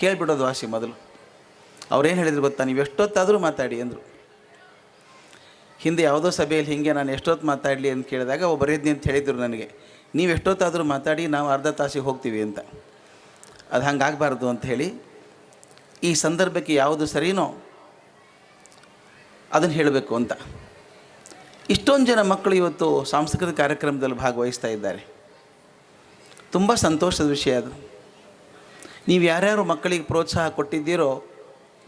ಕೇಳಿಬಿಡೋದು ವಾಸಿ ಮೊದಲು. ಅವ್ರೇನು ಹೇಳಿದ್ರು ಗೊತ್ತಾ, ನೀವು ಎಷ್ಟೊತ್ತಾದರೂ ಮಾತಾಡಿ ಅಂದರು. ಹಿಂದೆ ಯಾವುದೋ ಸಭೆಯಲ್ಲಿ ಹೀಗೆ ನಾನು ಎಷ್ಟೊತ್ತು ಮಾತಾಡಲಿ ಅಂತ ಕೇಳಿದಾಗ ಒಬ್ಬರಿದ್ನಿ ಅಂತ ಹೇಳಿದರು ನನಗೆ, ನೀವು ಎಷ್ಟೊತ್ತಾದರೂ ಮಾತಾಡಿ, ನಾವು ಅರ್ಧ ತಾಸಿಗೆ ಹೋಗ್ತೀವಿ ಅಂತ. ಅದು ಹಂಗಾಗಬಾರ್ದು ಅಂತ ಹೇಳಿ ಈ ಸಂದರ್ಭಕ್ಕೆ ಯಾವುದು ಸರಿನೋ ಅದನ್ನು ಹೇಳಬೇಕು ಅಂತ. ಇಷ್ಟೊಂದು ಜನ ಮಕ್ಕಳು ಇವತ್ತು ಸಾಂಸ್ಕೃತಿಕ ಕಾರ್ಯಕ್ರಮದಲ್ಲಿ ಭಾಗವಹಿಸ್ತಾ ಇದ್ದಾರೆ. ತುಂಬ ಸಂತೋಷದ ವಿಷಯ ಅದು. ನೀವು ಯಾರ್ಯಾರು ಮಕ್ಕಳಿಗೆ ಪ್ರೋತ್ಸಾಹ ಕೊಟ್ಟಿದ್ದೀರೋ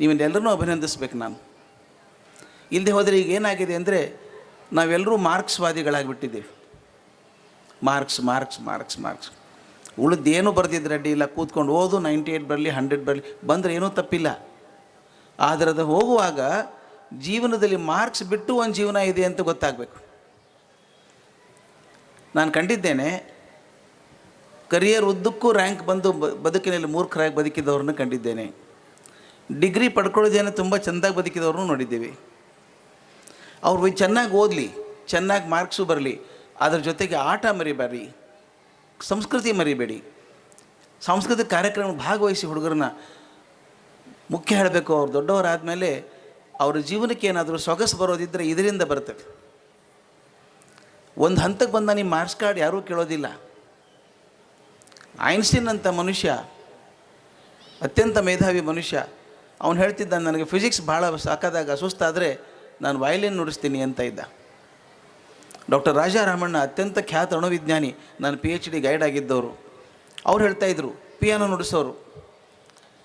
ನೀವನ್ನೆಲ್ಲರೂ ಅಭಿನಂದಿಸ್ಬೇಕು ನಾನು. ಇಲ್ಲದೆ ಹೋದರೆ ಈಗ ಏನಾಗಿದೆ ಅಂದರೆ ನಾವೆಲ್ಲರೂ ಮಾರ್ಕ್ಸ್ವಾದಿಗಳಾಗಿಬಿಟ್ಟಿದ್ದೀವಿ. ಮಾರ್ಕ್ಸ್ ಮಾರ್ಕ್ಸ್ ಮಾರ್ಕ್ಸ್ ಮಾರ್ಕ್ಸ್ ಉಳಿದೇನು ಬರೆದಿದ್ರೆ ಅಡ್ಡಿ ಇಲ್ಲ, ಕೂತ್ಕೊಂಡು ಓದು, 98 ಬರಲಿ 100 ಬರಲಿ, ಬಂದರೆ ಏನೂ ತಪ್ಪಿಲ್ಲ. ಆದರೆ ಅದು ಹೋಗುವಾಗ ಜೀವನದಲ್ಲಿ ಮಾರ್ಕ್ಸ್ ಬಿಟ್ಟು ಒಂದು ಜೀವನ ಇದೆ ಅಂತ ಗೊತ್ತಾಗಬೇಕು. ನಾನು ಕಂಡಿದ್ದೇನೆ, ಕರಿಯರ್ ಉದ್ದಕ್ಕೂ ರ್ಯಾಂಕ್ ಬಂದು ಬದುಕಿನಲ್ಲಿ ಮೂರ್ಖರಾಗಿ ಬದುಕಿದವ್ರನ್ನ ಕಂಡಿದ್ದೇನೆ. ಡಿಗ್ರಿ ಪಡ್ಕೊಳ್ಳೋದೇನೋ ತುಂಬ ಚೆಂದಾಗಿ ಬದುಕಿದವ್ರನ್ನೂ ನೋಡಿದ್ದೀವಿ. ಅವ್ರು ಚೆನ್ನಾಗಿ ಓದಲಿ, ಚೆನ್ನಾಗಿ ಮಾರ್ಕ್ಸು ಬರಲಿ, ಅದರ ಜೊತೆಗೆ ಆಟ ಮರಿಬೇಡಿ, ಸಂಸ್ಕೃತಿ ಮರಿಬೇಡಿ. ಸಾಂಸ್ಕೃತಿಕ ಕಾರ್ಯಕ್ರಮ ಭಾಗವಹಿಸಿ ಹುಡುಗರನ್ನ ಮುಖ್ಯ ಹೇಳಬೇಕು. ಅವ್ರು ದೊಡ್ಡವರಾದಮೇಲೆ ಅವ್ರ ಜೀವನಕ್ಕೆ ಏನಾದರೂ ಸೊಗಸು ಬರೋದಿದ್ದರೆ ಇದರಿಂದ ಬರ್ತದೆ. ಒಂದು ಹಂತಕ್ಕೆ ಬಂದ ನಿಮ್ಮ ಮಾರ್ಕ್ಸ್ ಕಾರ್ಡ್ ಯಾರೂ ಕೇಳೋದಿಲ್ಲ. ಐನ್ಸ್ಟೀನ್ ಅಂತ ಮನುಷ್ಯ, ಅತ್ಯಂತ ಮೇಧಾವಿ ಮನುಷ್ಯ, ಅವನು ಹೇಳ್ತಿದ್ದ, ನನಗೆ ಫಿಸಿಕ್ಸ್ ಭಾಳ ಸಾಕಾದಾಗ ಸುಸ್ತಾದರೆ ನಾನು ವಯಲಿನ್ ನುಡಿಸ್ತೀನಿ ಅಂತ ಇದ್ದ. ಡಾಕ್ಟರ್ ರಾಜಾರಾಮಣ್ಣ ಅತ್ಯಂತ ಖ್ಯಾತ ಅಣುವಿಜ್ಞಾನಿ, ನಾನು PhD ಗೈಡ್ ಆಗಿದ್ದವರು, ಅವ್ರು ಹೇಳ್ತಾಯಿದ್ರು ಪಿಯಾನೋ ನುಡಿಸೋರು.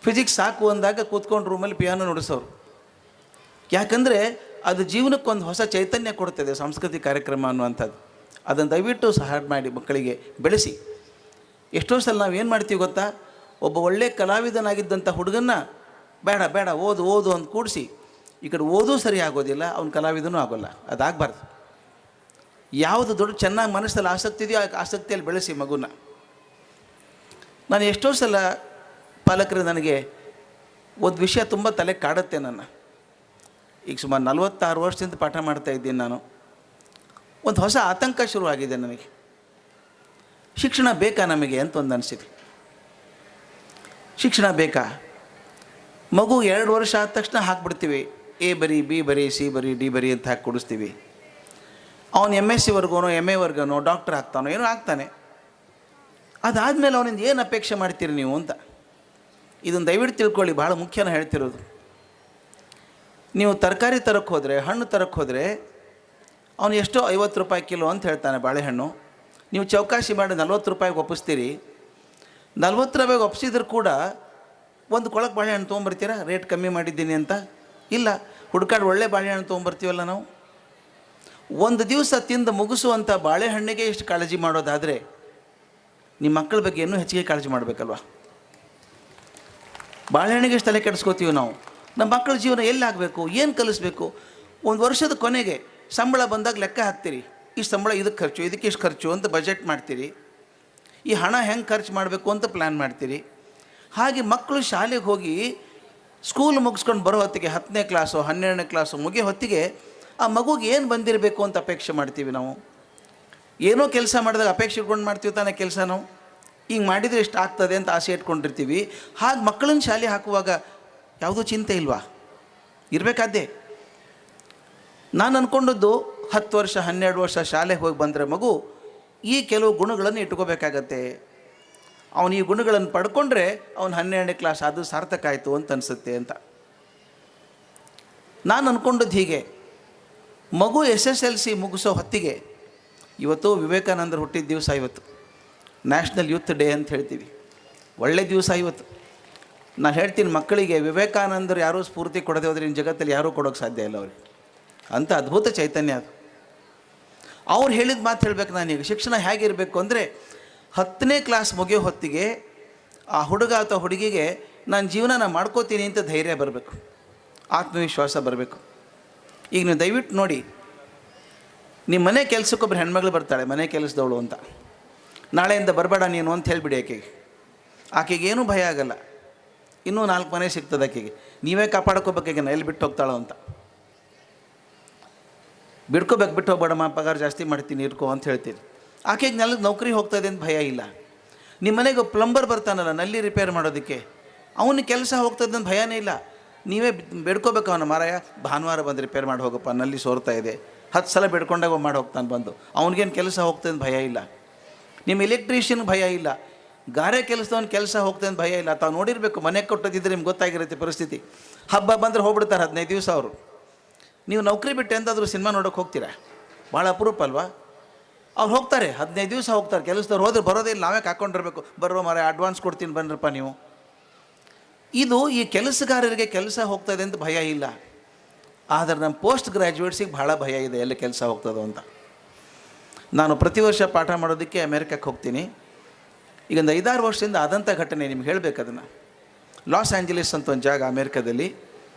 ಫಿಸಿಕ್ಸ್ ಸಾಕು ಅಂದಾಗ ಕೂತ್ಕೊಂಡು ರೂಮಲ್ಲಿ ಪಿಯಾನೋ ನುಡಿಸೋರು. ಯಾಕಂದರೆ ಅದು ಜೀವನಕ್ಕೊಂದು ಹೊಸ ಚೈತನ್ಯ ಕೊಡ್ತದೆ ಸಾಂಸ್ಕೃತಿಕ ಕಾರ್ಯಕ್ರಮ ಅನ್ನುವಂಥದ್ದು. ಅದನ್ನು ದಯವಿಟ್ಟು ಸಹಾಯ ಮಾಡಿ, ಮಕ್ಕಳಿಗೆ ಬೆಳೆಸಿ. ಎಷ್ಟೋ ಸಲ ನಾವು ಏನು ಮಾಡ್ತೀವಿ ಗೊತ್ತಾ, ಒಬ್ಬ ಒಳ್ಳೆಯ ಕಲಾವಿದನಾಗಿದ್ದಂಥ ಹುಡುಗನ್ನ ಬೇಡ ಬೇಡ ಓದು ಓದು ಅಂತ ಕೂಡಿಸಿ, ಈ ಕಡೆ ಓದೂ ಸರಿ ಆಗೋದಿಲ್ಲ, ಅವ್ನು ಕಲಾವಿದನೂ ಆಗೋಲ್ಲ. ಅದಾಗಬಾರ್ದು. ಯಾವುದು ದೊಡ್ಡ ಚೆನ್ನಾಗಿ ಮನಸ್ಸಲ್ಲಿ ಆಸಕ್ತಿ ಇದೆಯೋ ಆ ಆಸಕ್ತಿಯಲ್ಲಿ ಬೆಳೆಸಿ ಮಗುನ. ನಾನು ಎಷ್ಟೋ ಸಲ ಪಾಲಕರು ನನಗೆ ಒಂದು ವಿಷಯ ತುಂಬ ತಲೆ ಕಾಡುತ್ತೆ. ಈಗ ಸುಮಾರು 46 ವರ್ಷದಿಂದ ಪಾಠ ಮಾಡ್ತಾಯಿದ್ದೀನಿ ನಾನು. ಒಂದು ಹೊಸ ಆತಂಕ ಶುರುವಾಗಿದೆ ನನಗೆ. ಶಿಕ್ಷಣ ಬೇಕಾ ನಮಗೆ ಅಂತ ಒಂದು ಅನಿಸಿದೆ. ಶಿಕ್ಷಣ ಬೇಕಾ? ಮಗು 2 ವರ್ಷ ಆದ ತಕ್ಷಣ ಹಾಕ್ಬಿಡ್ತೀವಿ, A ಬರಿ, B ಬರಿ, C ಬರಿ, D ಬರಿ ಅಂತ ಹಾಕಿ ಕೊಡಿಸ್ತೀವಿ. ಅವನು MSc ವರ್ಗನೋ MA ವರ್ಗನೋ ಡಾಕ್ಟರ್ ಆಗ್ತಾನೋ ಏನೋ ಆಗ್ತಾನೆ. ಅದಾದಮೇಲೆ ಅವನಿಂದ ಏನು ಅಪೇಕ್ಷೆ ಮಾಡ್ತೀರಿ ನೀವು ಅಂತ ಇದನ್ನು ದಯವಿಟ್ಟು ತಿಳ್ಕೊಳ್ಳಿ. ಭಾಳ ಮುಖ್ಯನ ಹೇಳ್ತಿರೋದು. ನೀವು ತರಕಾರಿ ತರಕ್ಕೆ ಹೋದರೆ, ಹಣ್ಣು ತರಕ್ಕೆ ಹೋದರೆ, ಅವನು ಎಷ್ಟೋ 50 ರೂಪಾಯಿ ಕಿಲೋ ಅಂತ ಹೇಳ್ತಾನೆ ಬಾಳೆಹಣ್ಣು. ನೀವು ಚೌಕಾಸಿ ಮಾಡಿ 40 ರೂಪಾಯಿಗೆ ಒಪ್ಪಿಸ್ತೀರಿ. 40 ರೂಪಾಯಿಗೆ ಒಪ್ಪಿಸಿದ್ರು ಕೂಡ ಒಂದು ಕೊಳಕ್ಕೆ ಬಾಳೆಹಣ್ಣು ತೊಗೊಂಬರ್ತೀರಾ ರೇಟ್ ಕಮ್ಮಿ ಮಾಡಿದ್ದೀನಿ ಅಂತ? ಇಲ್ಲ, ಹುಡ್ಕಾಡು ಒಳ್ಳೆ ಬಾಳೆಹಣ್ಣು ತೊಗೊಂಬರ್ತೀವಲ್ಲ ನಾವು. ಒಂದು ದಿವಸ ತಿಂದು ಮುಗಿಸುವಂಥ ಬಾಳೆಹಣ್ಣಿಗೆ ಎಷ್ಟು ಕಾಳಜಿ ಮಾಡೋದಾದರೆ ನಿಮ್ಮ ಮಕ್ಕಳ ಬಗ್ಗೆ ಇನ್ನೂ ಹೆಚ್ಚಿಗೆ ಕಾಳಜಿ ಮಾಡಬೇಕಲ್ವ? ಬಾಳೆಹಣ್ಣಿಗೆ ಎಷ್ಟು ತಲೆ ಕೆಡಿಸ್ಕೋತೀವಿ ನಾವು. ನಮ್ಮ ಮಕ್ಕಳ ಜೀವನ ಎಲ್ಲಾಗಬೇಕು, ಏನು ಕಲಿಸ್ಬೇಕು? ಒಂದು ವರ್ಷದ ಕೊನೆಗೆ ಸಂಬಳ ಬಂದಾಗ ಲೆಕ್ಕ ಹಾಕ್ತೀರಿ, ಇಷ್ಟು ಸಂಬಳ ಇದಕ್ಕೆ ಖರ್ಚು, ಇದಕ್ಕೆ ಇಷ್ಟು ಖರ್ಚು ಅಂತ ಬಜೆಟ್ ಮಾಡ್ತೀರಿ. ಈ ಹಣ ಹೆಂಗೆ ಖರ್ಚು ಮಾಡಬೇಕು ಅಂತ ಪ್ಲ್ಯಾನ್ ಮಾಡ್ತೀರಿ. ಹಾಗೆ ಮಕ್ಕಳು ಶಾಲೆಗೆ ಹೋಗಿ ಸ್ಕೂಲ್ ಮುಗಿಸ್ಕೊಂಡು ಬರೋ ಹೊತ್ತಿಗೆ 10ನೇ ಕ್ಲಾಸು 12ನೇ ಕ್ಲಾಸು ಮುಗಿಯೋ ಹೊತ್ತಿಗೆ ಆ ಮಗುಗೆ ಏನು ಬಂದಿರಬೇಕು ಅಂತ ಅಪೇಕ್ಷೆ ಮಾಡ್ತೀವಿ ನಾವು. ಏನೋ ಕೆಲಸ ಮಾಡಿದಾಗ ಅಪೇಕ್ಷೆ ಇಟ್ಕೊಂಡು ಮಾಡ್ತೀವಿ ತಾನೇ ಕೆಲಸ ನಾವು. ಹಿಂಗೆ ಮಾಡಿದರೆ ಇಷ್ಟು ಆಗ್ತದೆ ಅಂತ ಆಸೆ ಇಟ್ಕೊಂಡಿರ್ತೀವಿ. ಹಾಗೆ ಮಕ್ಕಳನ್ನ ಶಾಲೆ ಹಾಕುವಾಗ ಯಾವುದೂ ಚಿಂತೆ ಇಲ್ವಾ? ಇರಬೇಕಾದ್ದೇ. ನಾನು ಅಂದ್ಕೊಂಡದ್ದು 10 ವರ್ಷ 12 ವರ್ಷ ಶಾಲೆಗೆ ಹೋಗಿ ಬಂದರೆ ಮಗು ಈ ಕೆಲವು ಗುಣಗಳನ್ನು ಇಟ್ಕೋಬೇಕಾಗತ್ತೆ. ಅವನು ಈ ಗುಣಗಳನ್ನು ಪಡ್ಕೊಂಡ್ರೆ ಅವನು 12ನೇ ಕ್ಲಾಸ್ ಅದು ಸಾರ್ಥಕ ಆಯಿತು ಅಂತ ಅನಿಸುತ್ತೆ ಅಂತ ನಾನು ಅಂದ್ಕೊಂಡದ್ದು. ಹೀಗೆ ಮಗು SSLC ಮುಗಿಸೋ ಹೊತ್ತಿಗೆ, ಇವತ್ತು ವಿವೇಕಾನಂದರು ಹುಟ್ಟಿದ ದಿವಸ, ಇವತ್ತು ನ್ಯಾಷನಲ್ ಯೂತ್ ಡೇ ಅಂತ ಹೇಳ್ತೀವಿ, ಒಳ್ಳೆ ದಿವಸ ಇವತ್ತು. ನಾನು ಹೇಳ್ತೀನಿ ಮಕ್ಕಳಿಗೆ, ವಿವೇಕಾನಂದರು ಯಾರೂ ಸ್ಫೂರ್ತಿ ಕೊಡದೆ ಹೋದರೆ ಇನ್ನು ಜಗತ್ತಲ್ಲಿ ಯಾರೂ ಕೊಡೋಕ್ಕೆ ಸಾಧ್ಯ ಇಲ್ಲ ಅವ್ರಿಗೆ. ಅಂಥ ಅದ್ಭುತ ಚೈತನ್ಯ ಅದು. ಅವ್ರು ಹೇಳಿದ ಮಾತು ಹೇಳಬೇಕು ನಾನೀಗ. ಶಿಕ್ಷಣ ಹೇಗಿರಬೇಕು ಅಂದರೆ 10ನೇ ಕ್ಲಾಸ್ ಮುಗಿಯೋ ಹೊತ್ತಿಗೆ ಆ ಹುಡುಗ ಅಥವಾ ಹುಡುಗಿಗೆ ನಾನು ಜೀವನ ಮಾಡ್ಕೋತೀನಿ ಅಂತ ಧೈರ್ಯ ಬರಬೇಕು, ಆತ್ಮವಿಶ್ವಾಸ ಬರಬೇಕು. ಈಗ ನೀವು ದಯವಿಟ್ಟು ನೋಡಿ, ನಿಮ್ಮ ಮನೆ ಕೆಲಸಕ್ಕೊಬ್ಬರು ಹೆಣ್ಮಗಳು ಬರ್ತಾಳೆ, ಮನೆ ಕೆಲಸದವಳು ಅಂತ. ನಾಳೆಯಿಂದ ಬರಬೇಡ ನೀನು ಅಂತ ಹೇಳಿಬಿಡಿ ಆಕೆಗೆ ಏನೂ ಭಯ ಆಗಲ್ಲ. ಇನ್ನೂ 4 ಮನೆ ಸಿಗ್ತದೆ ಆಕೆಗೆ. ನೀವೇ ಕಾಪಾಡ್ಕೋಬೇಕಾಗೆ ಎಲ್ಲಿ ಬಿಟ್ಟು ಹೋಗ್ತಾಳೋ ಅಂತ. ಬಿಡ್ಕೋಬೇಕು, ಬಿಟ್ಟು ಹೋಗ್ಬೇಡಮ್ಮ, ಪಗಾರ ಜಾಸ್ತಿ ಮಾಡ್ತೀನಿ ಇರ್ಕೋ ಅಂತ ಹೇಳ್ತೀನಿ. ಆಕೆಗೆ ನೌಕರಿ ಹೋಗ್ತಾಯಿದೆ ಅಂತ ಭಯ ಇಲ್ಲ. ನಿಮ್ಮ ಮನೆಗೆ ಪ್ಲಂಬರ್ ಬರ್ತಾನಲ್ಲ ನಲ್ಲಿ ರಿಪೇರ್ ಮಾಡೋದಕ್ಕೆ, ಅವನಿಗೆ ಕೆಲಸ ಹೋಗ್ತದೆ ಅಂತ ಭಯನೇ ಇಲ್ಲ. ನೀವೇ ಬೇಡ್ಕೋಬೇಕು ಅವನ ಮಾರಾಯ ಭಾನುವಾರ ಬಂದು ರಿಪೇರ್ ಮಾಡಿ ಹೋಗಪ್ಪ, ನಲ್ಲಿ ಸೋರ್ತಾ ಇದೆ, 10 ಸಲ ಬೇಡ್ಕೊಂಡಾಗ ಮಾಡಿ ಹೋಗ್ತಾನೆ ಬಂದು. ಅವ್ನಿಗೇನು ಕೆಲಸ ಹೋಗ್ತದೆ ಅಂತ ಭಯ ಇಲ್ಲ. ನಿಮ್ಮ ಎಲೆಕ್ಟ್ರಿಷಿಯನ್ಗೆ ಭಯ ಇಲ್ಲ, ಗಾರೆ ಕೆಲಸದವನು ಕೆಲಸ ಹೋಗ್ತದೆ ಅಂತ ಭಯ ಇಲ್ಲ. ತಾವು ನೋಡಿರಬೇಕು, ಮನೆ ಕೊಟ್ಟದಿದ್ದರೆ ನಿಮ್ಗೆ ಗೊತ್ತಾಗಿರುತ್ತೆ ಪರಿಸ್ಥಿತಿ. ಹಬ್ಬ ಬಂದರೆ ಹೋಗ್ಬಿಡ್ತಾರೆ 15 ದಿವಸ ಅವರು. ನೀವು ನೌಕರಿ ಬಿಟ್ಟು ಎಂತಾದರೂ ಸಿನಿಮಾ ನೋಡೋಕೆ ಹೋಗ್ತೀರಾ? ಭಾಳ ಅಪರೂಪ ಅಲ್ವಾ? ಅವ್ರು ಹೋಗ್ತಾರೆ, 15 ದಿವಸ ಹೋಗ್ತಾರೆ. ಕೆಲಸದವ್ರು ಹೋದ್ರೆ ಬರೋದೇ ಇಲ್ಲ, ನಾವೇ ಹಾಕ್ಕೊಂಡಿರ್ಬೇಕು. ಬರೋ ಮಾರಾಯ ಅಡ್ವಾನ್ಸ್ ಕೊಡ್ತೀನಿ ಬನ್ನಿರಪ್ಪ ನೀವು. ಇದು ಈ ಕೆಲಸಗಾರರಿಗೆ ಕೆಲಸ ಹೋಗ್ತದೆ ಅಂತ ಭಯ ಇಲ್ಲ. ಆದರೆ ನಮ್ಮ ಪೋಸ್ಟ್ ಗ್ರ್ಯಾಜುಯೇಟ್ಸಿಗೆ ಭಾಳ ಭಯ ಇದೆ, ಎಲ್ಲಿ ಕೆಲಸ ಹೋಗ್ತದೋ ಅಂತ. ನಾನು ಪ್ರತಿ ವರ್ಷ ಪಾಠ ಮಾಡೋದಕ್ಕೆ ಅಮೇರಿಕಕ್ಕೆ ಹೋಗ್ತೀನಿ. ಈಗ ಒಂದು 5-6 ವರ್ಷದಿಂದ ಆದಂಥ ಘಟನೆ ನಿಮ್ಗೆ ಹೇಳಬೇಕು. ಅದನ್ನು ಲಾಸ್ ಆ್ಯಂಜಲೀಸ್ ಅಂತ ಒಂದು ಜಾಗ ಅಮೇರಿಕಾದಲ್ಲಿ,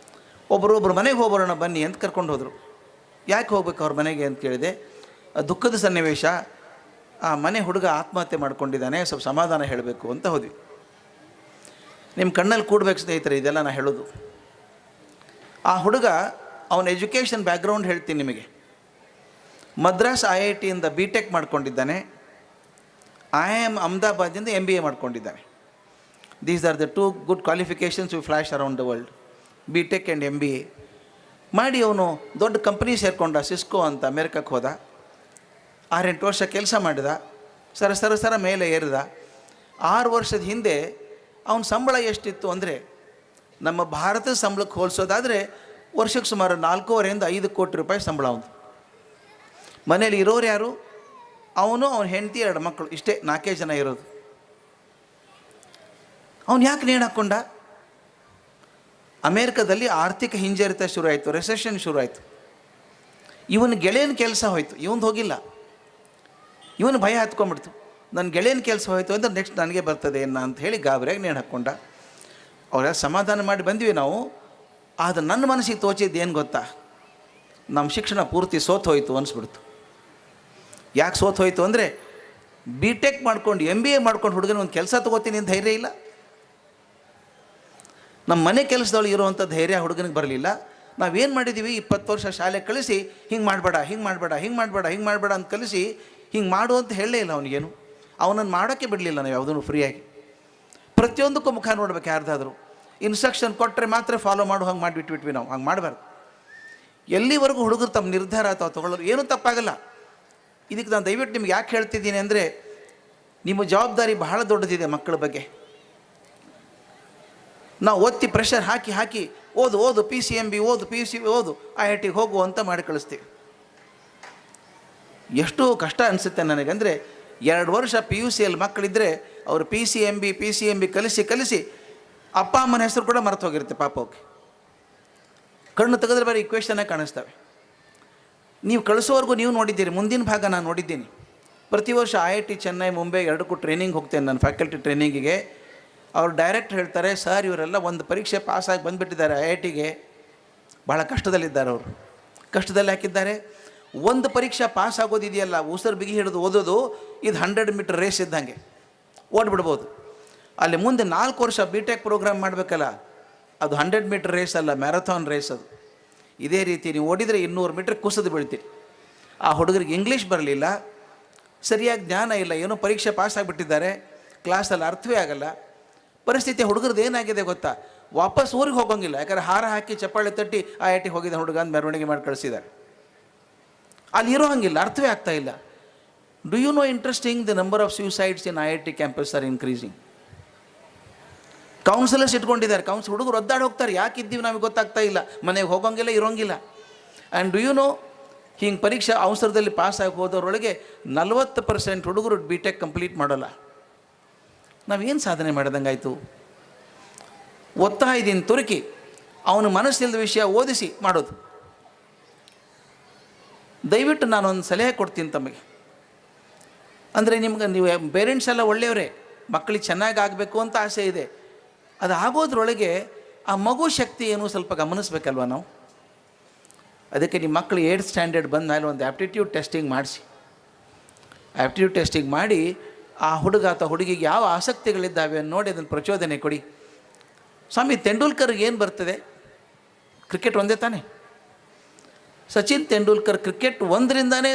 ಒಬ್ಬರು ಮನೆಗೆ ಹೋಗೋಣ ಬನ್ನಿ ಅಂತ ಕರ್ಕೊಂಡು ಹೋದರು. ಯಾಕೆ ಹೋಗ್ಬೇಕು ಅವ್ರ ಮನೆಗೆ ಅಂತ ಕೇಳಿದೆ. ದುಃಖದ ಸನ್ನಿವೇಶ, ಆ ಮನೆ ಹುಡುಗ ಆತ್ಮಹತ್ಯೆ ಮಾಡ್ಕೊಂಡಿದ್ದಾನೆ, ಸ್ವಲ್ಪ ಸಮಾಧಾನ ಹೇಳಬೇಕು ಅಂತ ಹೋದ್ವಿ. ನಿಮ್ಮ ಕಣ್ಣಲ್ಲಿ ಕೂಡಬೇಕು ಸ್ನೇಹಿತರೆ, ಇದೆಲ್ಲ ನಾನು ಹೇಳೋದು. ಆ ಹುಡುಗ ಅವನ ಎಜುಕೇಷನ್ ಬ್ಯಾಕ್ಗ್ರೌಂಡ್ ಹೇಳ್ತೀನಿ ನಿಮಗೆ. ಮದ್ರಾಸ್ IITಯಿಂದ BTech ಮಾಡ್ಕೊಂಡಿದ್ದಾನೆ. IIM ಅಹಮದಾಬಾದಿಂದ MBA ಮಾಡ್ಕೊಂಡಿದ್ದಾನೆ. These are the 2 good qualifications we flash around the world. BTech and MBA ಮಾಡಿ ಅವನು ದೊಡ್ಡ ಕಂಪ್ನಿ ಸೇರಿಕೊಂಡ, ಸಿಸ್ಕೋ ಅಂತ. ಅಮೇರಿಕಕ್ಕೆ ಹೋದ, 6-8 ವರ್ಷ ಕೆಲಸ ಮಾಡಿದ, ಸರ ಮೇಲೆ ಏರಿದ. 6 ವರ್ಷದ ಹಿಂದೆ ಅವನ ಸಂಬಳ ಎಷ್ಟಿತ್ತು ಅಂದರೆ, ನಮ್ಮ ಭಾರತದ ಸಂಬಳಕ್ಕೆ ಹೋಲಿಸೋದಾದರೆ ವರ್ಷಕ್ಕೆ ಸುಮಾರು 4.5 5 ಕೋಟಿ ರೂಪಾಯಿ ಸಂಬಳ ಅವನು. ಮನೇಲಿ ಇರೋರು ಯಾರು? ಅವನು, ಅವನ ಹೆಂಡತಿ, 2 ಮಕ್ಕಳು, ಇಷ್ಟೇ, 4 ಜನ ಇರೋದು. ಅವನು ಯಾಕೆ ನೇಣು ಹಾಕ್ಕೊಂಡ? ಅಮೇರಿಕಾದಲ್ಲಿ ಆರ್ಥಿಕ ಹಿಂಜರಿತ ಶುರು ಆಯಿತು, ರೆಸೆಷನ್ ಶುರು ಆಯಿತು. ಇವನ ಗೆಳೆಯನ ಕೆಲಸ ಹೋಯಿತು, ಇವನು ಹೋಗಿಲ್ಲ. ಇವನು ಭಯ ಹತ್ಕೊಂಡ್ಬಿಡ್ತು, ನನ್ನ ಗೆಳೆಯನ ಕೆಲಸ ಹೋಯಿತು ಅಂದರೆ ನೆಕ್ಸ್ಟ್ ನನಗೆ ಬರ್ತದೆ ಏನ ಅಂತ ಹೇಳಿ ಗಾಬರಿಯಾಗಿ ನೇಣು ಹಾಕ್ಕೊಂಡ. ಅವರೆಲ್ಲ ಸಮಾಧಾನ ಮಾಡಿ ಬಂದ್ವಿ ನಾವು. ಆದರೆ ನನ್ನ ಮನಸ್ಸಿಗೆ ತೋಚಿದ್ದು ಏನು ಗೊತ್ತಾ? ನಮ್ಮ ಶಿಕ್ಷಣ ಪೂರ್ತಿ ಸೋತು ಹೋಯಿತು ಅನಿಸ್ಬಿಡ್ತು. ಯಾಕೆ ಸೋತು ಹೋಯಿತು ಅಂದರೆ, BTech ಮಾಡ್ಕೊಂಡು MBA ಮಾಡ್ಕೊಂಡು ಹುಡುಗನ ಒಂದು ಕೆಲಸ ತೊಗೋತೀನಿ ಅಂತ ಧೈರ್ಯ ಇಲ್ಲ. ನಮ್ಮ ಮನೆ ಕೆಲಸದವಳು ಇರುವಂಥ ಧೈರ್ಯ ಹುಡುಗನಿಗೆ ಬರಲಿಲ್ಲ. ನಾವೇನು ಮಾಡಿದ್ದೀವಿ, 20 ವರ್ಷ ಶಾಲೆ ಕಳಿಸಿ ಹಿಂಗೆ ಮಾಡಬೇಡ, ಹಿಂಗೆ ಮಾಡಬೇಡ, ಹಿಂಗೆ ಮಾಡಬೇಡ, ಹಿಂಗೆ ಮಾಡಬೇಡ ಅಂತ ಕಲಿಸಿ ಹಿಂಗೆ ಮಾಡು ಅಂತ ಹೇಳಲೇ ಇಲ್ಲ ಅವನಿಗೇನು. ಅವನನ್ನು ಮಾಡೋಕ್ಕೆ ಬಿಡಲಿಲ್ಲ ನಾವು ಯಾವುದನ್ನು ಫ್ರೀಯಾಗಿ. ಪ್ರತಿಯೊಂದಕ್ಕೂ ಮುಖ ನೋಡ್ಬೇಕು. ಯಾರ್ದಾದರೂ ಇನ್ಸ್ಟ್ರಕ್ಷನ್ ಕೊಟ್ಟರೆ ಮಾತ್ರ ಫಾಲೋ ಮಾಡು, ಹಂಗೆ ಮಾಡಿಬಿಟ್ಬಿಟ್ವಿ ನಾವು. ಹಂಗೆ ಮಾಡಬಾರ್ದು. ಎಲ್ಲಿವರೆಗೂ ಹುಡುಗರು ತಮ್ಮ ನಿರ್ಧಾರ ಅಥವಾ ತೊಗೊಳ್ಳೋರು ಏನೂ ತಪ್ಪಾಗಲ್ಲ. ಇದಕ್ಕೆ ನಾನು ದಯವಿಟ್ಟು ನಿಮ್ಗೆ ಯಾಕೆ ಹೇಳ್ತಿದ್ದೀನಿ ಅಂದರೆ, ನಿಮ್ಮ ಜವಾಬ್ದಾರಿ ಬಹಳ ದೊಡ್ಡದಿದೆ ಮಕ್ಕಳ ಬಗ್ಗೆ. ನಾವು ಒತ್ತಿ ಪ್ರೆಷರ್ ಹಾಕಿ ಓದು PCMB ಓದು, PUC ಓದು, IITಗೆ ಹೋಗು ಅಂತ ಮಾಡಿ ಕಳಿಸ್ತೀವಿ. ಎಷ್ಟು ಕಷ್ಟ ಅನಿಸುತ್ತೆ ನನಗಂದರೆ, 2 ವರ್ಷ PUCಯಲ್ಲಿ ಮಕ್ಕಳಿದ್ದರೆ ಅವರು PCMB ಕಲಿಸಿ ಅಪ್ಪ ಅಮ್ಮನ ಹೆಸರು ಕೂಡ ಮರೆತು ಹೋಗಿರುತ್ತೆ ಪಾಪ. ಹೋಗಿ ಕಣ್ಣು ತೆಗೆದ್ರೆ ಬೇರೆ ಇಕ್ವೇಷನ್ನೇ ಕಾಣಿಸ್ತವೆ. ನೀವು ಕಳಿಸೋವರೆಗೂ ನೀವು ನೋಡಿದ್ದೀರಿ, ಮುಂದಿನ ಭಾಗ ನಾನು ನೋಡಿದ್ದೀನಿ. ಪ್ರತಿ ವರ್ಷ IIT ಚೆನ್ನೈ, ಮುಂಬೈ 2ಕ್ಕೂ ಟ್ರೈನಿಂಗ್ ಹೋಗ್ತೇನೆ ನಾನು, ಫ್ಯಾಕಲ್ಟಿ ಟ್ರೈನಿಂಗಿಗೆ. ಅವ್ರು ಡೈರೆಕ್ಟ್ ಹೇಳ್ತಾರೆ, ಸರ್ ಇವರೆಲ್ಲ ಒಂದು ಪರೀಕ್ಷೆ ಪಾಸಾಗಿ ಬಂದುಬಿಟ್ಟಿದ್ದಾರೆ IITಗೆ, ಭಾಳ ಕಷ್ಟದಲ್ಲಿದ್ದಾರೆ. ಅವರು ಕಷ್ಟದಲ್ಲಿ ಹಾಕಿದ್ದಾರೆ. ಒಂದು ಪರೀಕ್ಷೆ ಪಾಸ್ ಆಗೋದಿದೆಯಲ್ಲ, ಉಸಿರು ಬಿಗಿ ಹಿಡಿದು ಓದೋದು, ಇದು 100 ಮೀಟರ್ ರೇಸ್ ಇದ್ದಂಗೆ, ಓಡ್ಬಿಡ್ಬೋದು. ಅಲ್ಲಿ ಮುಂದೆ 4 ವರ್ಷ BTech ಪ್ರೋಗ್ರಾಮ್ ಮಾಡಬೇಕಲ್ಲ, ಅದು 100 ಮೀಟರ್ ರೇಸ್ ಅಲ್ಲ, ಮ್ಯಾರಥಾನ್ ರೇಸ್ ಅದು. ಇದೇ ರೀತಿ ನೀವು ಓಡಿದರೆ 200 ಮೀಟ್ರ್ ಕುಸಿದು ಬೀಳ್ತೀರಿ. ಆ ಹುಡುಗರಿಗೆ ಇಂಗ್ಲೀಷ್ ಬರಲಿಲ್ಲ, ಸರಿಯಾಗಿ ಜ್ಞಾನ ಇಲ್ಲ, ಏನೋ ಪರೀಕ್ಷೆ ಪಾಸ್ ಆಗಿಬಿಟ್ಟಿದ್ದಾರೆ, ಕ್ಲಾಸಲ್ಲಿ ಅರ್ಥವೇ ಆಗಲ್ಲ. ಪರಿಸ್ಥಿತಿ ಹುಡುಗರದ್ದು ಏನಾಗಿದೆ ಗೊತ್ತಾ? ವಾಪಸ್ ಊರಿಗೆ ಹೋಗೋಂಗಿಲ್ಲ. ಯಾಕಂದರೆ ಹಾರ ಹಾಕಿ ಚಪ್ಪಾಳೆ ತಟ್ಟಿ IIT ಹೋಗಿದ್ದ ಹುಡುಗ ಅಂತ ಮೆರವಣಿಗೆ ಮಾಡಿ ಕಳಿಸಿದ್ದಾರೆ. ಅಲ್ಲಿ ಇರೋ ಹಂಗಿಲ್ಲ, ಅರ್ಥವೇ ಆಗ್ತಾ ಇಲ್ಲ. Do you know interesting, the number of suicides in IIT campus are increasing. Counsellors ಇಟ್ಕೊಂಡಿದ್ದಾರೆ, ಹುಡುಗರು ಒದ್ದಾಡಿ ಹೋಗ್ತಾರೆ. ಯಾಕಿದ್ದೀವಿ ನಮಗೆ ಗೊತ್ತಾಗ್ತಾ ಇಲ್ಲ, ಮನೆಗೆ ಹೋಗೋಂಗಿಲ್ಲ, ಇರೋಂಗಿಲ್ಲ. ಆ್ಯಂಡ್ ಡು ಯು ನೋ, ಹಿಂಗೆ ಪರೀಕ್ಷೆ ಅವಸರದಲ್ಲಿ ಪಾಸಾಗಿ ಹೋದವರೊಳಗೆ 40% ಹುಡುಗರು BTech ಕಂಪ್ಲೀಟ್ ಮಾಡೋಲ್ಲ. ನಾವೇನು ಸಾಧನೆ ಮಾಡಿದಂಗಾಯಿತು? ಒತ್ತಾಯದಿಂದ ತುರುಕಿ ಅವನು ಮನಸ್ಸಿಲ್ಲದ ವಿಷಯ ಓದಿಸಿ ಮಾಡೋದು. ದಯವಿಟ್ಟು ನಾನೊಂದು ಸಲಹೆ ಕೊಡ್ತೀನಿ ತಮಗೆ. ಅಂದರೆ ನಿಮ್ಗೆ, ನೀವು ಪೇರೆಂಟ್ಸ್ ಎಲ್ಲ ಒಳ್ಳೆಯವರೇ, ಮಕ್ಕಳಿಗೆ ಚೆನ್ನಾಗಿ ಆಗಬೇಕು ಅಂತ ಆಸೆ ಇದೆ. ಅದು ಆಗೋದ್ರೊಳಗೆ ಆ ಮಗು ಶಕ್ತಿ ಏನು ಸ್ವಲ್ಪ ಗಮನಿಸ್ಬೇಕಲ್ವ ನಾವು. ಅದಕ್ಕೆ ನಿಮ್ಮ ಮಕ್ಕಳು 8th ಸ್ಟ್ಯಾಂಡರ್ಡ್ ಬಂದ ಮೇಲೆ ಒಂದು ಆ್ಯಪ್ಟಿಟ್ಯೂಡ್ ಟೆಸ್ಟಿಂಗ್ ಮಾಡಿಸಿ. ಆ್ಯಪ್ಟಿಟ್ಯೂಡ್ ಟೆಸ್ಟಿಂಗ್ ಮಾಡಿ ಆ ಹುಡುಗ ಅಥವಾ ಹುಡುಗಿಗೆ ಯಾವ ಆಸಕ್ತಿಗಳಿದ್ದಾವೆ ನೋಡಿ ಅದನ್ನು ಪ್ರಚೋದನೆ ಕೊಡಿ. ಸ್ವಾಮಿ ತೆಂಡೂಲ್ಕರ್ಗೆ ಏನು ಬರ್ತದೆ? ಕ್ರಿಕೆಟ್ ಒಂದೇ ತಾನೇ. ಸಚಿನ್ ತೆಂಡೂಲ್ಕರ್ ಕ್ರಿಕೆಟ್ 1ರಿಂದನೇ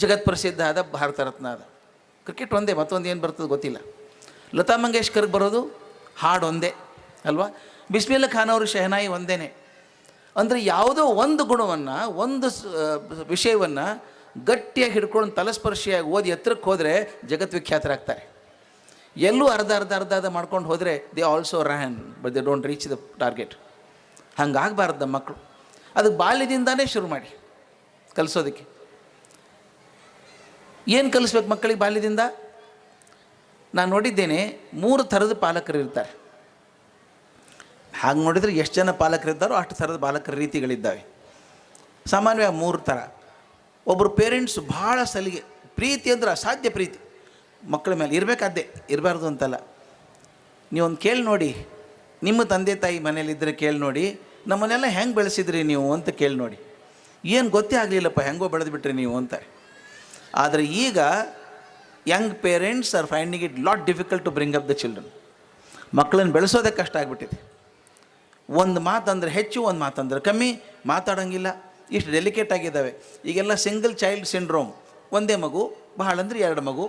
ಜಗತ್ ಪ್ರಸಿದ್ಧ ಆದ, ಭಾರತ ರತ್ನ ಆದ. ಕ್ರಿಕೆಟ್ ಒಂದೇ, ಮತ್ತೊಂದು ಏನು ಬರ್ತದೆ ಗೊತ್ತಿಲ್ಲ. ಲತಾ ಮಂಗೇಶ್ಕರ್ಗೆ ಬರೋದು ಹಾಡು ಒಂದೇ, ಅಲ್ವಾ? ಬಿಸ್ಮಿಲ್ಲಾ ಖಾನ್ ಅವರು ಶಹನಾಯಿ ಒಂದೇ. ಅಂದರೆ ಯಾವುದೋ ಒಂದು ಗುಣವನ್ನು, ಒಂದು ವಿಷಯವನ್ನು ಗಟ್ಟಿಯಾಗಿ ಹಿಡ್ಕೊಂಡು ತಲಸ್ಪರ್ಶಿಯಾಗಿ ಓದಿ ಎತ್ತರಕ್ಕೆ ಹೋದರೆ ಜಗದ್ವಿಖ್ಯಾತರಾಗ್ತಾರೆ. ಎಲ್ಲೂ ಅರ್ಧ ಮಾಡ್ಕೊಂಡು ಹೋದರೆ they also ran but they don't reach the target. ಹಂಗಾಗಬಾರ್ದು ನಮ್ಮ ಮಕ್ಕಳು. ಅದಕ್ಕೆ ಬಾಲ್ಯದಿಂದಾನೇ ಶುರು ಮಾಡಿ ಕಲಿಸೋದಕ್ಕೆ. ಏನು ಕಲಿಸ್ಬೇಕು ಮಕ್ಕಳಿಗೆ ಬಾಲ್ಯದಿಂದ? ನಾನು ನೋಡಿದ್ದೇನೆ 3 ಥರದ ಪಾಲಕರು ಇರ್ತಾರೆ. ಹಾಗೆ ನೋಡಿದರೆ ಎಷ್ಟು ಜನ ಪಾಲಕರಿದ್ದಾರೋ ಅಷ್ಟು ಥರದ ಪಾಲಕರ ರೀತಿಗಳಿದ್ದಾವೆ. ಸಾಮಾನ್ಯವಾಗಿ 3 ಥರ. ಒಬ್ಬರು ಪೇರೆಂಟ್ಸು ಭಾಳ ಸಲಿಗೆ, ಪ್ರೀತಿ ಅಂದರೆ ಅಸಾಧ್ಯ ಪ್ರೀತಿ ಮಕ್ಕಳ ಮೇಲೆ ಇರಬೇಕಾದ್ದೇ, ಇರಬಾರ್ದು ಅಂತಲ್ಲ. ನೀವೊಂದು ಕೇಳಿ ನೋಡಿ, ನಿಮ್ಮ ತಂದೆ ತಾಯಿ ಮನೇಲಿದ್ದರೆ ಕೇಳಿ ನೋಡಿ, ನಮ್ಮನ್ನೆಲ್ಲ ಹೆಂಗೆ ಬೆಳೆಸಿದ್ರಿ ನೀವು ಅಂತ ಕೇಳಿ ನೋಡಿ. ಏನು ಗೊತ್ತೇ ಆಗಲಿಲ್ಲಪ್ಪ, ಹೆಂಗೋ ಬೆಳೆದುಬಿಟ್ರಿ ನೀವು ಅಂತಾರೆ. ಆದರೆ ಈಗ young parents are finding it lot difficult to bring up the children. ಮಕ್ಕಳನ್ನು ಬೆಳೆಸೋದೇ ಕಷ್ಟ ಆಗಿಬಿಟ್ಟಿದೆ. ಒಂದು ಮಾತಂದರೆ ಹೆಚ್ಚು, ಒಂದು ಮಾತಂದರೆ ಕಮ್ಮಿ, ಮಾತಾಡೋಂಗಿಲ್ಲ, ಇಷ್ಟು ಡೆಲಿಕೇಟ್ ಆಗಿದ್ದಾವೆ. ಈಗೆಲ್ಲ ಸಿಂಗಲ್ ಚೈಲ್ಡ್ ಸಿಂಡ್ರೋಮ್, ಒಂದೇ ಮಗು, ಬಹಳ ಅಂದರೆ 2 ಮಗು,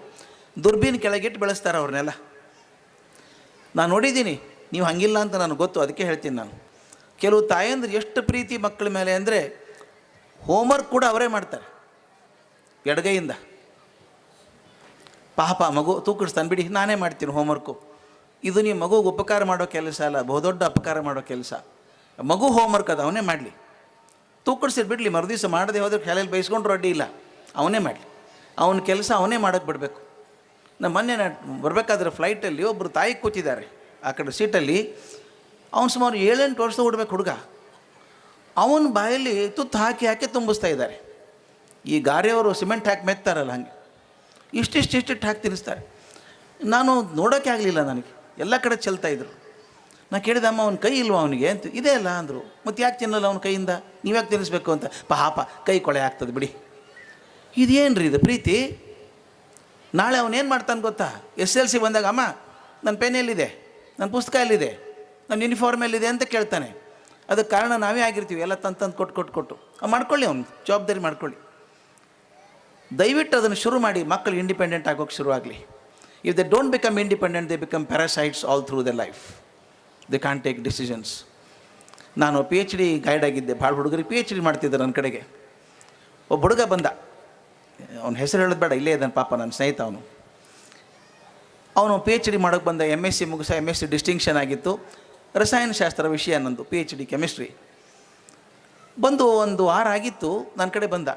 ದುರ್ಬೀನ್ ಕೆಳಗಿಟ್ಟು ಬೆಳೆಸ್ತಾರೆ ಅವ್ರನ್ನೆಲ್ಲ. ನಾನು ನೋಡಿದ್ದೀನಿ, ನೀವು ಹಂಗಿಲ್ಲ ಅಂತ ನನಗೆ ಗೊತ್ತು, ಅದಕ್ಕೆ ಹೇಳ್ತೀನಿ ನಾನು. ಕೆಲವು ತಾಯಂದ್ರೆ ಎಷ್ಟು ಪ್ರೀತಿ ಮಕ್ಕಳ ಮೇಲೆ ಅಂದರೆ ಹೋಮ್ವರ್ಕ್ ಕೂಡ ಅವರೇ ಮಾಡ್ತಾರೆ ಎಡಗೈಯಿಂದ. ಪಾಪ ಮಗು ತೂಕಿಡ್ಸ್ತಾನೆ, ಬಿಡಿ ನಾನೇ ಮಾಡ್ತೀನಿ ಹೋಮ್ವರ್ಕು. ಇದು ನೀವು ಮಗುಗೆ ಉಪಕಾರ ಮಾಡೋ ಕೆಲಸ ಅಲ್ಲ, ಬಹುದೊಡ್ಡ ಅಪಕಾರ ಮಾಡೋ ಕೆಲಸ. ಮಗು ಹೋಮ್ವರ್ಕ್ ಅದು ಅವನೇ ಮಾಡಲಿ, ತೂಕಿಡ್ಸಿಟ್ಟು ಬಿಡಲಿ, ಮರುದಿವಸ ಮಾಡದೆ ಹೋದ್ರೆ ಶಾಲೆಯಲ್ಲಿ ಬೈಸ್ಕೊಂಡ್ರು ಅಡ್ಡಿ ಇಲ್ಲ, ಅವನೇ ಮಾಡಲಿ, ಅವನ ಕೆಲಸ ಅವನೇ ಮಾಡೋಕ್ಕೆ ಬಿಡಬೇಕು. ನಮ್ಮ ಮೊನ್ನೆ ಬರಬೇಕಾದ್ರೆ ಫ್ಲೈಟಲ್ಲಿ ಒಬ್ಬರು ತಾಯಿ ಕೂತಿದ್ದಾರೆ ಆ ಕಡೆ ಸೀಟಲ್ಲಿ. ಅವನು ಸುಮಾರು 7-8 ವರ್ಷದ ಹುಡ್ಬೇಕು ಹುಡುಗ. ಅವನ ಬಾಯಲ್ಲಿ ತುತ್ತು ಹಾಕಿ ತುಂಬಿಸ್ತಾ ಇದ್ದಾರೆ. ಈ ಗಾರೆಯವರು ಸಿಮೆಂಟ್ ಹಾಕಿ ಮೆತ್ತಾರಲ್ಲ ಹಾಗೆ ಇಷ್ಟಿಷ್ಟು ಹಾಕಿ ತಿನ್ನಿಸ್ತಾರೆ. ನಾನು ನೋಡೋಕ್ಕೆ ಆಗಲಿಲ್ಲ, ನನಗೆ ಎಲ್ಲ ಕಡೆ ಚೆಲ್ತಾಯಿದ್ರು. ನಾನು ಕೇಳಿದೆ, ಅಮ್ಮ ಅವ್ನ ಕೈ ಇಲ್ವಾ ಅವನಿಗೆ ಅಂತ. ಇದೇ ಅಲ್ಲ ಅಂದರು. ಮತ್ತು ಯಾಕೆ ತಿನ್ನಲ್ಲ ಅವನ ಕೈಯಿಂದ, ನೀವ್ಯಾಕೆ ತಿನ್ನಿಸ್ಬೇಕು ಅಂತ. ಪಾಪ ಕೈ ಕೊಳೆ ಆಗ್ತದೆ ಬಿಡಿ. ಇದೇನು ರೀ ಇದು ಪ್ರೀತಿ? ನಾಳೆ ಅವನೇನು ಮಾಡ್ತಾನೆ ಗೊತ್ತಾ? SLC ಬಂದಾಗ, ಅಮ್ಮ ನನ್ನ ಪೆನ್ ಎಲ್ಲಿದೆ, ನನ್ನ ಪುಸ್ತಕ ಎಲ್ಲಿದೆ, ನನ್ನ ಯೂನಿಫಾರ್ಮ್ ಎಲ್ಲಿದೆ ಅಂತ ಕೇಳ್ತಾನೆ. ಅದಕ್ಕೆ ಕಾರಣ ನಾವೇ ಆಗಿರ್ತೀವಿ, ಎಲ್ಲ ತಂದು ಕೊಟ್ಟು ಮಾಡ್ಕೊಳ್ಳಿ, ಅವ್ನು ಜವಾಬ್ದಾರಿ ಮಾಡ್ಕೊಳ್ಳಿ. ದಯವಿಟ್ಟು ಅದನ್ನು ಶುರು ಮಾಡಿ, ಮಕ್ಕಳು ಇಂಡಿಪೆಂಡೆಂಟ್ ಆಗೋಕ್ಕೆ ಶುರುವಾಗಲಿ. If they don't become independent, they become parasites all through the life. They can't take decisions. ನಾನು PhD ಗೈಡ್ ಆಗಿದ್ದೆ, ಭಾಳ ಹುಡುಗರಿಗೆ PhD ಮಾಡ್ತಿದ್ದೆ ನನ್ನ ಕಡೆಗೆ. ಒಬ್ಬ ಹುಡುಗ ಬಂದ, ಅವನ ಹೆಸರು ಹೇಳೋದು ಬೇಡ, ಇಲ್ಲೇ ಇದ್ದಾನೆ ಪಾಪ, ನನ್ನ ಸ್ನೇಹಿತ ಅವನು PhD ಮಾಡೋಕ್ಕೆ ಬಂದ. MSc ಮುಗಿಸ, MSc ಡಿಸ್ಟಿಂಕ್ಷನ್ ಆಗಿತ್ತು. ರಸಾಯನಶಾಸ್ತ್ರ ವಿಷಯ ನಂದು, PhD ಕೆಮಿಸ್ಟ್ರಿ. ಬಂದು 1 ವಾರ ಆಗಿತ್ತು, ನನ್ನ ಕಡೆ ಬಂದ.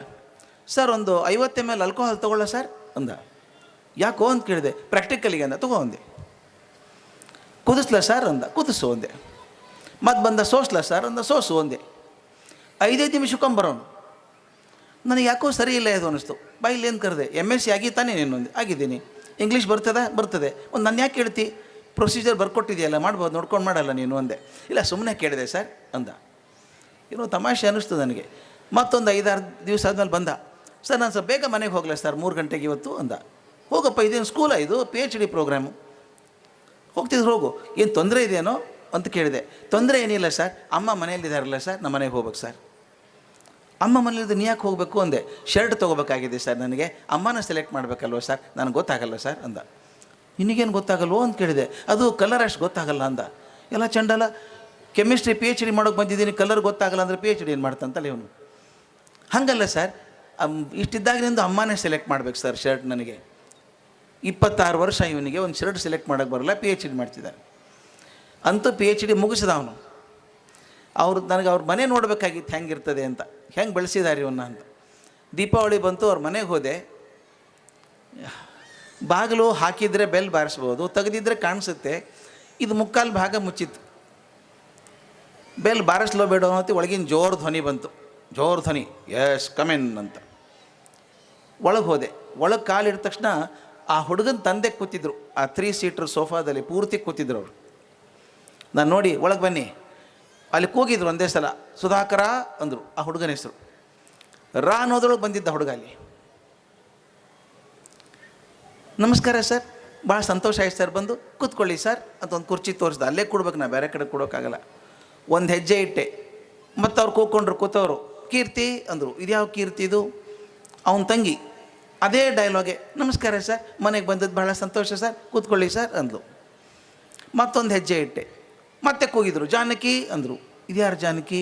ಸರ್ ಒಂದು 50 ml ಆಲ್ಕೋಹಾಲ್ ತೊಗೊಳ್ಳ ಸರ್ ಅಂದ. ಯಾಕೋ ಅಂತ ಕೇಳಿದೆ. ಪ್ರಾಕ್ಟಿಕಲಿಗೆ ಅಂದ. ತಗೋ ಅಂದೆ. ಕುದಿಸ್ಲ ಸರ್ ಅಂದ. ಕುದಿಸು ಅಂದೆ. ಮತ್ತು ಬಂದ. ಸೋಸ್ಲ ಸರ್ ಅಂದ. ಸೋಸು ಅಂದೆ. 5 ನಿಮಿಷಕ್ಕೊಂಬರೋನು. ನನಗೆ ಯಾಕೋ ಸರಿ ಇಲ್ಲ ಇದು ಅನ್ನಿಸ್ತು. ಬಾಯಿಲಿ ಏನು ಕರೆದೆ, MSc ಆಗಿತ್ತಾನೆ ನೀನು ಅಂದೆ. ಆಗಿದ್ದೀನಿ. ಇಂಗ್ಲೀಷ್ ಬರ್ತದೆ. ಒಂದು ನಾನು ಯಾಕೆ ಕೇಳ್ತಿ, ಪ್ರೊಸೀಜರ್ ಬರ್ಕೊಟ್ಟಿದೆಯಲ್ಲ, ಮಾಡ್ಬೋದು, ನೋಡ್ಕೊಂಡು ಮಾಡಲ್ಲ ನೀನು ಅಂದೆ. ಇಲ್ಲ ಸುಮ್ಮನೆ ಕೇಳಿದೆ ಸರ್ ಅಂದ. ಏನೋ ತಮಾಷೆ ಅನ್ನಿಸ್ತು ನನಗೆ. ಮತ್ತೊಂದು 5-6 ದಿವಸ ಆದಮೇಲೆ ಬಂದ. ಸರ್ ನಾನು ಸ್ವಲ್ಪ ಬೇಗ ಮನೆಗೆ ಹೋಗಲ್ಲ ಸರ್, 3 ಗಂಟೆಗೆ ಇವತ್ತು ಅಂದ. ಹೋಗಪ್ಪ, ಇದೇನು ಸ್ಕೂಲ ಇದು, PhD ಪ್ರೋಗ್ರಾಮು, ಹೋಗ್ತಿದ್ರು ಹೋಗು, ಏನು ತೊಂದರೆ ಇದೆಯೇನೋ ಅಂತ ಕೇಳಿದೆ. ತೊಂದರೆ ಏನಿಲ್ಲ ಸರ್, ಅಮ್ಮ ಮನೆಯಲ್ಲಿದ್ದಾರಲ್ಲ ಸರ್, ನಮ್ಮ ಮನೆಗೆ ಹೋಗ್ಬೇಕು ಸರ್. ಅಮ್ಮ ಮನೇಲಿದ್ದು ನೀ ಯಾಕೆ ಹೋಗಬೇಕು ಅಂದೆ. ಶರ್ಟ್ ತೊಗೋಬೇಕಾಗಿದೆ ಸರ್ ನನಗೆ, ಅಮ್ಮನ ಸೆಲೆಕ್ಟ್ ಮಾಡಬೇಕಲ್ವ ಸರ್, ನನಗೆ ಗೊತ್ತಾಗಲ್ಲ ಸರ್ ಅಂದ. ನಿನಗೇನು ಗೊತ್ತಾಗಲ್ವೋ ಅಂತ ಕೇಳಿದೆ. ಅದು ಕಲರ್ ಅಷ್ಟು ಗೊತ್ತಾಗಲ್ಲ ಅಂದ. ಎಲ್ಲ ಚಂಡಲ್ಲ, ಕೆಮಿಸ್ಟ್ರಿ PhD ಮಾಡೋಕ್ಕೆ ಬಂದಿದ್ದೀನಿ, ಕಲರ್ ಗೊತ್ತಾಗಲ್ಲ ಅಂದರೆ PhD ಏನು ಮಾಡ್ತಂತಲ್ಲ ಇವನು. ಹಾಗಲ್ಲ ಸರ್, ಇಷ್ಟಿದ್ದಾಗಿನಿಂದ ಅಮ್ಮನೇ ಸೆಲೆಕ್ಟ್ ಮಾಡ್ಬೇಕು ಸರ್ ಶರ್ಟ್. ನನಗೆ 26 ವರ್ಷ, ಇವನಿಗೆ ಒಂದು ಶರ್ಟ್ ಸೆಲೆಕ್ಟ್ ಮಾಡೋಕ್ಕೆ ಬರಲ್ಲ, PhD ಮಾಡ್ತಿದ್ದಾನೆ. ಅಂತೂ PhD ಮುಗಿಸಿದ ಅವನು. ನನಗೆ ಅವ್ರ ಮನೆ ನೋಡಬೇಕಾಗಿತ್ತು ಹೆಂಗಿರ್ತದೆ ಅಂತ, ಹೆಂಗೆ ಬೆಳೆಸಿದ್ದಾರೆ ಇವನ್ನ ಅಂತ. ದೀಪಾವಳಿ ಬಂತು, ಅವ್ರ ಮನೆಗೆ ಹೋದೆ. ಬಾಗಿಲು ಹಾಕಿದರೆ ಬೆಲ್ ಬಾರಿಸ್ಬೋದು, ತೆಗೆದಿದ್ದರೆ ಕಾಣಿಸುತ್ತೆ. ಇದು 3/4 ಭಾಗ ಮುಚ್ಚಿತ್ತು. ಬೆಲ್ ಬಾರಿಸ್ಲೋ ಬೇಡ ಅನ್ನೋತಿ ಒಳಗಿನ ಜೋರು ಧ್ವನಿ ಬಂತು. ಜೋರು ಧ್ವನಿ, ಎಸ್ ಕಮೆನ್ ಅಂತ. ಒಳಗೆ ಹೋದೆ. ಒಳಗೆ ಕಾಲಿಟ್ಟ ತಕ್ಷಣ ಆ ಹುಡುಗನ ತಂದೆ ಕೂತಿದ್ರು, ಆ 3 ಸೀಟರ್ ಸೋಫಾದಲ್ಲಿ ಪೂರ್ತಿ ಕೂತಿದ್ರು ಅವರು. ನಾನು ನೋಡಿ, ಒಳಗೆ ಬನ್ನಿ, ಅಲ್ಲಿ ಕೂಗಿದ್ರು ಒಂದೇ ಸಲ. ಸುಧಾಕರ ಅಂದರು, ಆ ಹುಡುಗನ ಹೆಸರು. ರಾ ಅನ್ನೋದ್ರೊಳಗೆ ಬಂದಿದ್ದ ಹುಡುಗ ಅಲ್ಲಿ. ನಮಸ್ಕಾರ ಸರ್, ಭಾಳ ಸಂತೋಷ ಆಯ್ತು ಸರ್, ಬಂದು ಕೂತ್ಕೊಳ್ಳಿ ಸರ್ ಅಂತ ಒಂದು ಕುರ್ಚಿ ತೋರಿಸ್ದೆ. ಅಲ್ಲೇ ಕೊಡ್ಬೇಕು, ನಾ ಬೇರೆ ಕಡೆ ಕೊಡೋಕ್ಕಾಗಲ್ಲ. ಒಂದು ಹೆಜ್ಜೆ ಇಟ್ಟೆ, ಮತ್ತು ಅವ್ರು ಕೂತ್ಕೊಂಡ್ರು. ಕೂತವರು ಕೀರ್ತಿ ಅಂದರು. ಇದ್ಯಾವ ಕೀರ್ತಿ ಇದು? ಅವನ ತಂಗಿ. ಅದೇ ಡೈಲಾಗೆ, ನಮಸ್ಕಾರ ಸರ್, ಮನೆಗೆ ಬಂದದ್ದು ಭಾಳ ಸಂತೋಷ ಸರ್, ಕೂತ್ಕೊಳ್ಳಿ ಸರ್ ಅಂದ್ಲು. ಮತ್ತೊಂದು ಹೆಜ್ಜೆ ಇಟ್ಟೆ, ಮತ್ತೆ ಕೂಗಿದ್ರು, ಜಾನಕಿ ಅಂದರು. ಇದ್ಯಾರು ಜಾನಕಿ?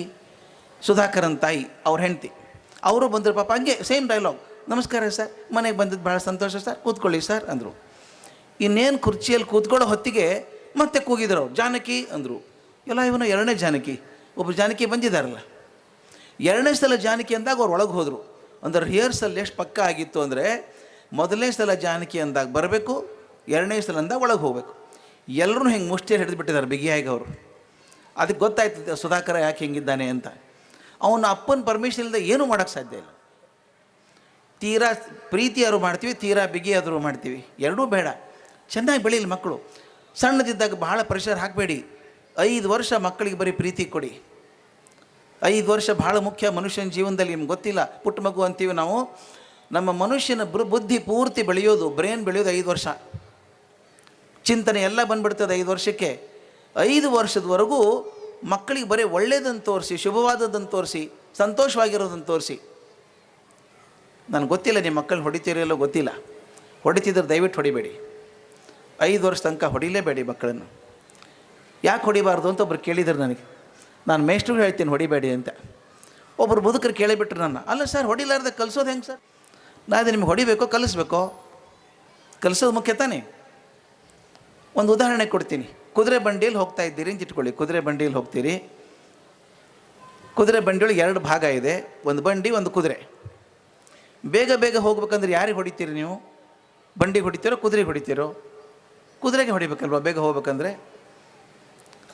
ಸುಧಾಕರನ್ ತಾಯಿ, ಅವ್ರ ಹೆಂಡತಿ. ಅವರು ಬಂದರು ಪಾಪ, ಹಂಗೆ ಸೇಮ್ ಡೈಲಾಗ್, ನಮಸ್ಕಾರ ಸರ್, ಮನೆಗೆ ಬಂದಿದ್ದು ಭಾಳ ಸಂತೋಷ ಸರ್, ಕೂತ್ಕೊಳ್ಳಿ ಸರ್ ಅಂದರು. ಇನ್ನೇನು ಕುರ್ಚಿಯಲ್ಲಿ ಕೂತ್ಕೊಳ್ಳೋ ಹೊತ್ತಿಗೆ ಮತ್ತೆ ಕೂಗಿದ್ರು ಅವ್ರು, ಜಾನಕಿ ಅಂದರು. ಎಲ್ಲ ಇವನು ಎರಡನೇ ಜಾನಕಿ, ಒಬ್ಬರು ಜಾನಕಿ ಬಂದಿದ್ದಾರಲ್ಲ. ಎರಡನೇ ಸಲ ಜಾನಕಿ ಅಂದಾಗ ಅವ್ರು ಒಳಗೆ ಹೋದರು. ಅಂದ್ರೆ ರಿಹರ್ಸಲ್ ಎಷ್ಟು ಪಕ್ಕ ಆಗಿತ್ತು ಅಂದರೆ, ಮೊದಲನೇ ಸಲ ಜಾನಕಿ ಅಂದಾಗ ಬರಬೇಕು, ಎರಡನೇ ಸಲ ಅಂದಾಗ ಒಳಗೆ ಹೋಗಬೇಕು. ಎಲ್ಲರೂ ಹಿಂಗೆ ಮುಷ್ಟಿಯಲ್ಲಿ ಹಿಡಿದು ಬಿಟ್ಟಿದ್ದಾರೆ ಬಿಗಿಯಾಗಿ ಅವರು. ಅದಕ್ಕೆ ಗೊತ್ತಾಯ್ತದೆ ಸುಧಾಕರ ಯಾಕೆ ಹಿಂಗಿದ್ದಾನೆ ಅಂತ. ಅವನ ಅಪ್ಪನ ಪರ್ಮಿಷನ್ ಇಲ್ಲದೆ ಏನೂ ಮಾಡೋಕ್ಕೆ ಸಾಧ್ಯ ಇಲ್ಲ. ತೀರಾ ಪ್ರೀತಿಯಾದ್ರು ಮಾಡ್ತೀವಿ, ತೀರಾ ಬಿಗಿಯಾದರೂ ಮಾಡ್ತೀವಿ, ಎರಡೂ ಬೇಡ. ಚೆನ್ನಾಗಿ ಬೆಳೀಲಿ ಮಕ್ಕಳು. ಸಣ್ಣದಿದ್ದಾಗ ಬಹಳ ಪ್ರೆಷರ್ ಹಾಕಬೇಡಿ. 5 ವರ್ಷ ಮಕ್ಕಳಿಗೆ ಬರೀ ಪ್ರೀತಿ ಕೊಡಿ. 5 ವರ್ಷ ಭಾಳ ಮುಖ್ಯ ಮನುಷ್ಯನ ಜೀವನದಲ್ಲಿ. ನಿಮ್ಗೆ ಗೊತ್ತಿಲ್ಲ, ಪುಟ್ಟ ಮಗು ಅಂತೀವಿ ನಾವು. ನಮ್ಮ ಮನುಷ್ಯನ ಬುದ್ಧಿ ಪೂರ್ತಿ ಬೆಳೆಯೋದು, ಬ್ರೈನ್ ಬೆಳೆಯೋದು 5 ವರ್ಷ. ಚಿಂತನೆ ಎಲ್ಲ ಬಂದ್ಬಿಡ್ತದೆ 5 ವರ್ಷಕ್ಕೆ. 5 ವರ್ಷದವರೆಗೂ ಮಕ್ಕಳಿಗೆ ಬರೀ ಒಳ್ಳೆಯದನ್ನು ತೋರಿಸಿ, ಶುಭವಾದದ್ದನ್ನು ತೋರಿಸಿ, ಸಂತೋಷವಾಗಿರೋದನ್ನು ತೋರಿಸಿ. ನನಗೆ ಗೊತ್ತಿಲ್ಲ ನಿಮ್ಮ ಮಕ್ಕಳನ್ನ ಹೊಡಿತೀರಲ್ಲೋ ಗೊತ್ತಿಲ್ಲ. ಹೊಡಿತಿದ್ರೆ ದಯವಿಟ್ಟು ಹೊಡಿಬೇಡಿ. 5 ವರ್ಷ ತನಕ ಹೊಡಿಲೇಬೇಡಿ ಮಕ್ಕಳನ್ನು. ಯಾಕೆ ಹೊಡಿಬಾರ್ದು ಅಂತ ಒಬ್ರು ಕೇಳಿದ್ರು ನನಗೆ. ನಾನು ಮೇಷ್ಟ್ರಿಗೆ ಹೇಳ್ತೀನಿ ಹೊಡಿಬೇಡಿ ಅಂತ. ಒಬ್ಬರು ಮುದುಕರು ಕೇಳಿಬಿಟ್ರು ನನ್ನ, ಅಲ್ಲ ಸರ್ ಹೊಡಿಲಾರ್ದೆ ಕಲಿಸೋದು ಹೆಂಗೆ ಸರ್? ನಾನು ನಿಮ್ಗೆ ಹೊಡಿಬೇಕೋ ಕಲಿಸ್ಬೇಕೋ? ಕಲಿಸೋದು ಮುಖ್ಯ ತಾನೇ. ಒಂದು ಉದಾಹರಣೆ ಕೊಡ್ತೀನಿ. ಕುದುರೆ ಬಂಡಿಯಲ್ಲಿ ಹೋಗ್ತಾ ಇದ್ದೀರಿ ಅಂತ ಇಟ್ಕೊಳ್ಳಿ. ಕುದುರೆ ಬಂಡಿಯಲ್ಲಿ ಹೋಗ್ತೀರಿ. ಕುದುರೆ ಬಂಡಿಯೊಳಗೆ 2 ಭಾಗ ಇದೆ, ಒಂದು ಬಂಡಿ ಒಂದು ಕುದುರೆ. ಬೇಗ ಬೇಗ ಹೋಗ್ಬೇಕಂದ್ರೆ ಯಾರಿಗೆ ಹೊಡಿತೀರಿ ನೀವು? ಬಂಡಿಗೆ ಹೊಡಿತೀರೋ ಕುದುರೆಗೆ ಹೊಡಿತೀರೋ? ಕುದುರೆಗೆ ಹೊಡಿಬೇಕಲ್ವ ಬೇಗ ಹೋಗ್ಬೇಕಂದ್ರೆ.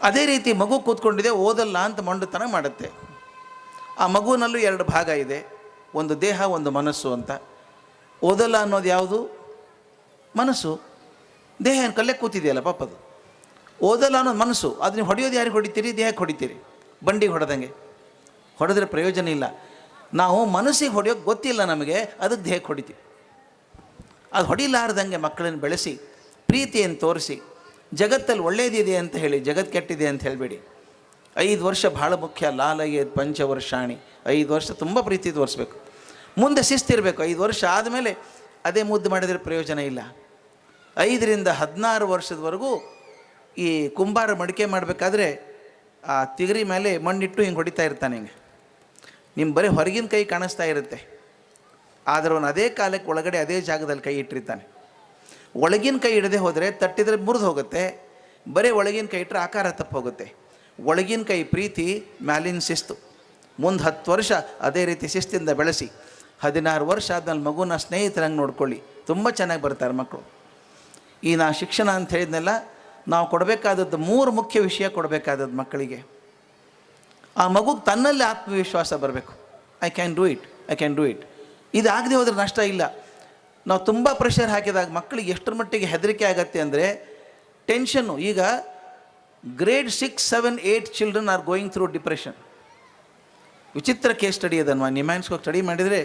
ಅದೇ ರೀತಿ ಮಗು ಕೂತ್ಕೊಂಡಿದೆ, ಓದಲ್ಲ ಅಂತ ಮೊಂಡುತನ ಮಾಡುತ್ತೆ. ಆ ಮಗುವಿನಲ್ಲೂ 2 ಭಾಗ ಇದೆ, ಒಂದು ದೇಹ ಒಂದು ಮನಸ್ಸು ಅಂತ. ಓದಲ್ಲ ಅನ್ನೋದು ಯಾವುದು? ಮನಸ್ಸು. ದೇಹ ಕಲ್ಲೇ ಕೂತಿದೆಯಲ್ಲ ಪಾಪದು. ಓದಲ್ಲ ಅನ್ನೋದು ಮನಸ್ಸು. ಅದು ನೀವು ಹೊಡೆಯೋದು ಯಾರಿಗೆ ಹೊಡಿತೀರಿ? ದೇಹಕ್ಕೆ ಹೊಡಿತೀರಿ. ಬಂಡಿಗೆ ಹೊಡೆದಂಗೆ ಹೊಡೆದ್ರೆ ಪ್ರಯೋಜನ ಇಲ್ಲ. ನಾವು ಮನಸ್ಸಿಗೆ ಹೊಡೆಯೋಕ್ಕೆ ಗೊತ್ತಿಲ್ಲ ನಮಗೆ, ಅದಕ್ಕೆ ದೇಹಕ್ಕೆ ಹೊಡಿತೀವಿ. ಅದು ಹೊಡಿಲಾರ್ದಂಗೆ ಮಕ್ಕಳನ್ನು ಬೆಳೆಸಿ, ಪ್ರೀತಿಯನ್ನು ತೋರಿಸಿ, ಜಗತ್ತಲ್ಲಿ ಒಳ್ಳೇದಿದೆ ಅಂತ ಹೇಳಿ, ಜಗತ್ತು ಕೆಟ್ಟಿದೆ ಅಂತ ಹೇಳಬೇಡಿ. 5 ವರ್ಷ ಭಾಳ ಮುಖ್ಯ. ಲಾಲಯೇತ್ ಪಂಚವರ್ಷಾಣಿ. 5 ವರ್ಷ ತುಂಬ ಪ್ರೀತಿ ತೋರಿಸ್ಬೇಕು. ಮುಂದೆ ಶಿಸ್ತಿರಬೇಕು. 5 ವರ್ಷ ಆದಮೇಲೆ ಅದೇ ಮುದ್ದು ಮಾಡಿದರೆ ಪ್ರಯೋಜನ ಇಲ್ಲ. 5ರಿಂದ 16 ವರ್ಷದವರೆಗೂ ಈ ಕುಂಬಾರ ಮಡಿಕೆ ಮಾಡಬೇಕಾದ್ರೆ ಆ ತಿಗರಿ ಮೇಲೆ ಮಣ್ಣಿಟ್ಟು ಹಿಂಗೆ ಹೊಡಿತಾ ಇರ್ತಾನೆ. ಹಿಂಗೆ ನಿಮ್ಮ ಬರೀ ಹೊರಗಿನ ಕೈ ಕಾಣಿಸ್ತಾ ಇರುತ್ತೆ, ಆದರೆ ಅವನು ಅದೇ ಕಾಲಕ್ಕೆ ಒಳಗಡೆ ಅದೇ ಜಾಗದಲ್ಲಿ ಕೈ ಇಟ್ಟಿರ್ತಾನೆ. ಒಳಗಿನ ಕೈ ಇಡದೆ ಹೋದರೆ ತಟ್ಟಿದರೆ ಮುರಿದು ಹೋಗುತ್ತೆ, ಬರೀ ಒಳಗಿನ ಕೈ ಇಟ್ಟರೆ ಆಕಾರ ತಪ್ಪು ಹೋಗುತ್ತೆ. ಒಳಗಿನ ಕೈ ಪ್ರೀತಿ, ಮ್ಯಾಲಿನ ಶಿಸ್ತು. ಮುಂದೆ 10 ವರ್ಷ ಅದೇ ರೀತಿ ಶಿಸ್ತಿಂದ ಬೆಳೆಸಿ 16 ವರ್ಷ ಆದ್ಮೇಲೆ ಮಗುನ ಸ್ನೇಹಿತರಂಗೆ ನೋಡ್ಕೊಳ್ಳಿ. ತುಂಬ ಚೆನ್ನಾಗಿ ಬರ್ತಾರೆ ಮಕ್ಕಳು. ಈ ನಾ ಶಿಕ್ಷಣ ಅಂತ ಹೇಳಿದ್ನೆಲ್ಲ ನಾವು ಕೊಡಬೇಕಾದದ್ದು 3 ಮುಖ್ಯ ವಿಷಯ ಕೊಡಬೇಕಾದದ್ದು ಮಕ್ಕಳಿಗೆ. ಆ ಮಗುಗೆ ತನ್ನಲ್ಲಿ ಆತ್ಮವಿಶ್ವಾಸ ಬರಬೇಕು. I can do it, I can do it. ಇದು ಆಗದೆ ಹೋದರೆ ನಷ್ಟ ಇಲ್ಲ. ನಾವು ತುಂಬ ಪ್ರೆಷರ್ ಹಾಕಿದಾಗ ಮಕ್ಕಳಿಗೆ ಎಷ್ಟರ ಮಟ್ಟಿಗೆ ಹೆದರಿಕೆ ಆಗತ್ತೆ ಅಂದರೆ, ಟೆನ್ಷನ್ನು. ಈಗ grade 6, 7, 8 children are going through depression. ವಿಚಿತ್ರ ಕೇಸ್ ಸ್ಟಡಿ ಅದನ್ನು ನಿಮ್ಯಾನ್ಸ್ಗೋಗಿ ಸ್ಟಡಿ ಮಾಡಿದರೆ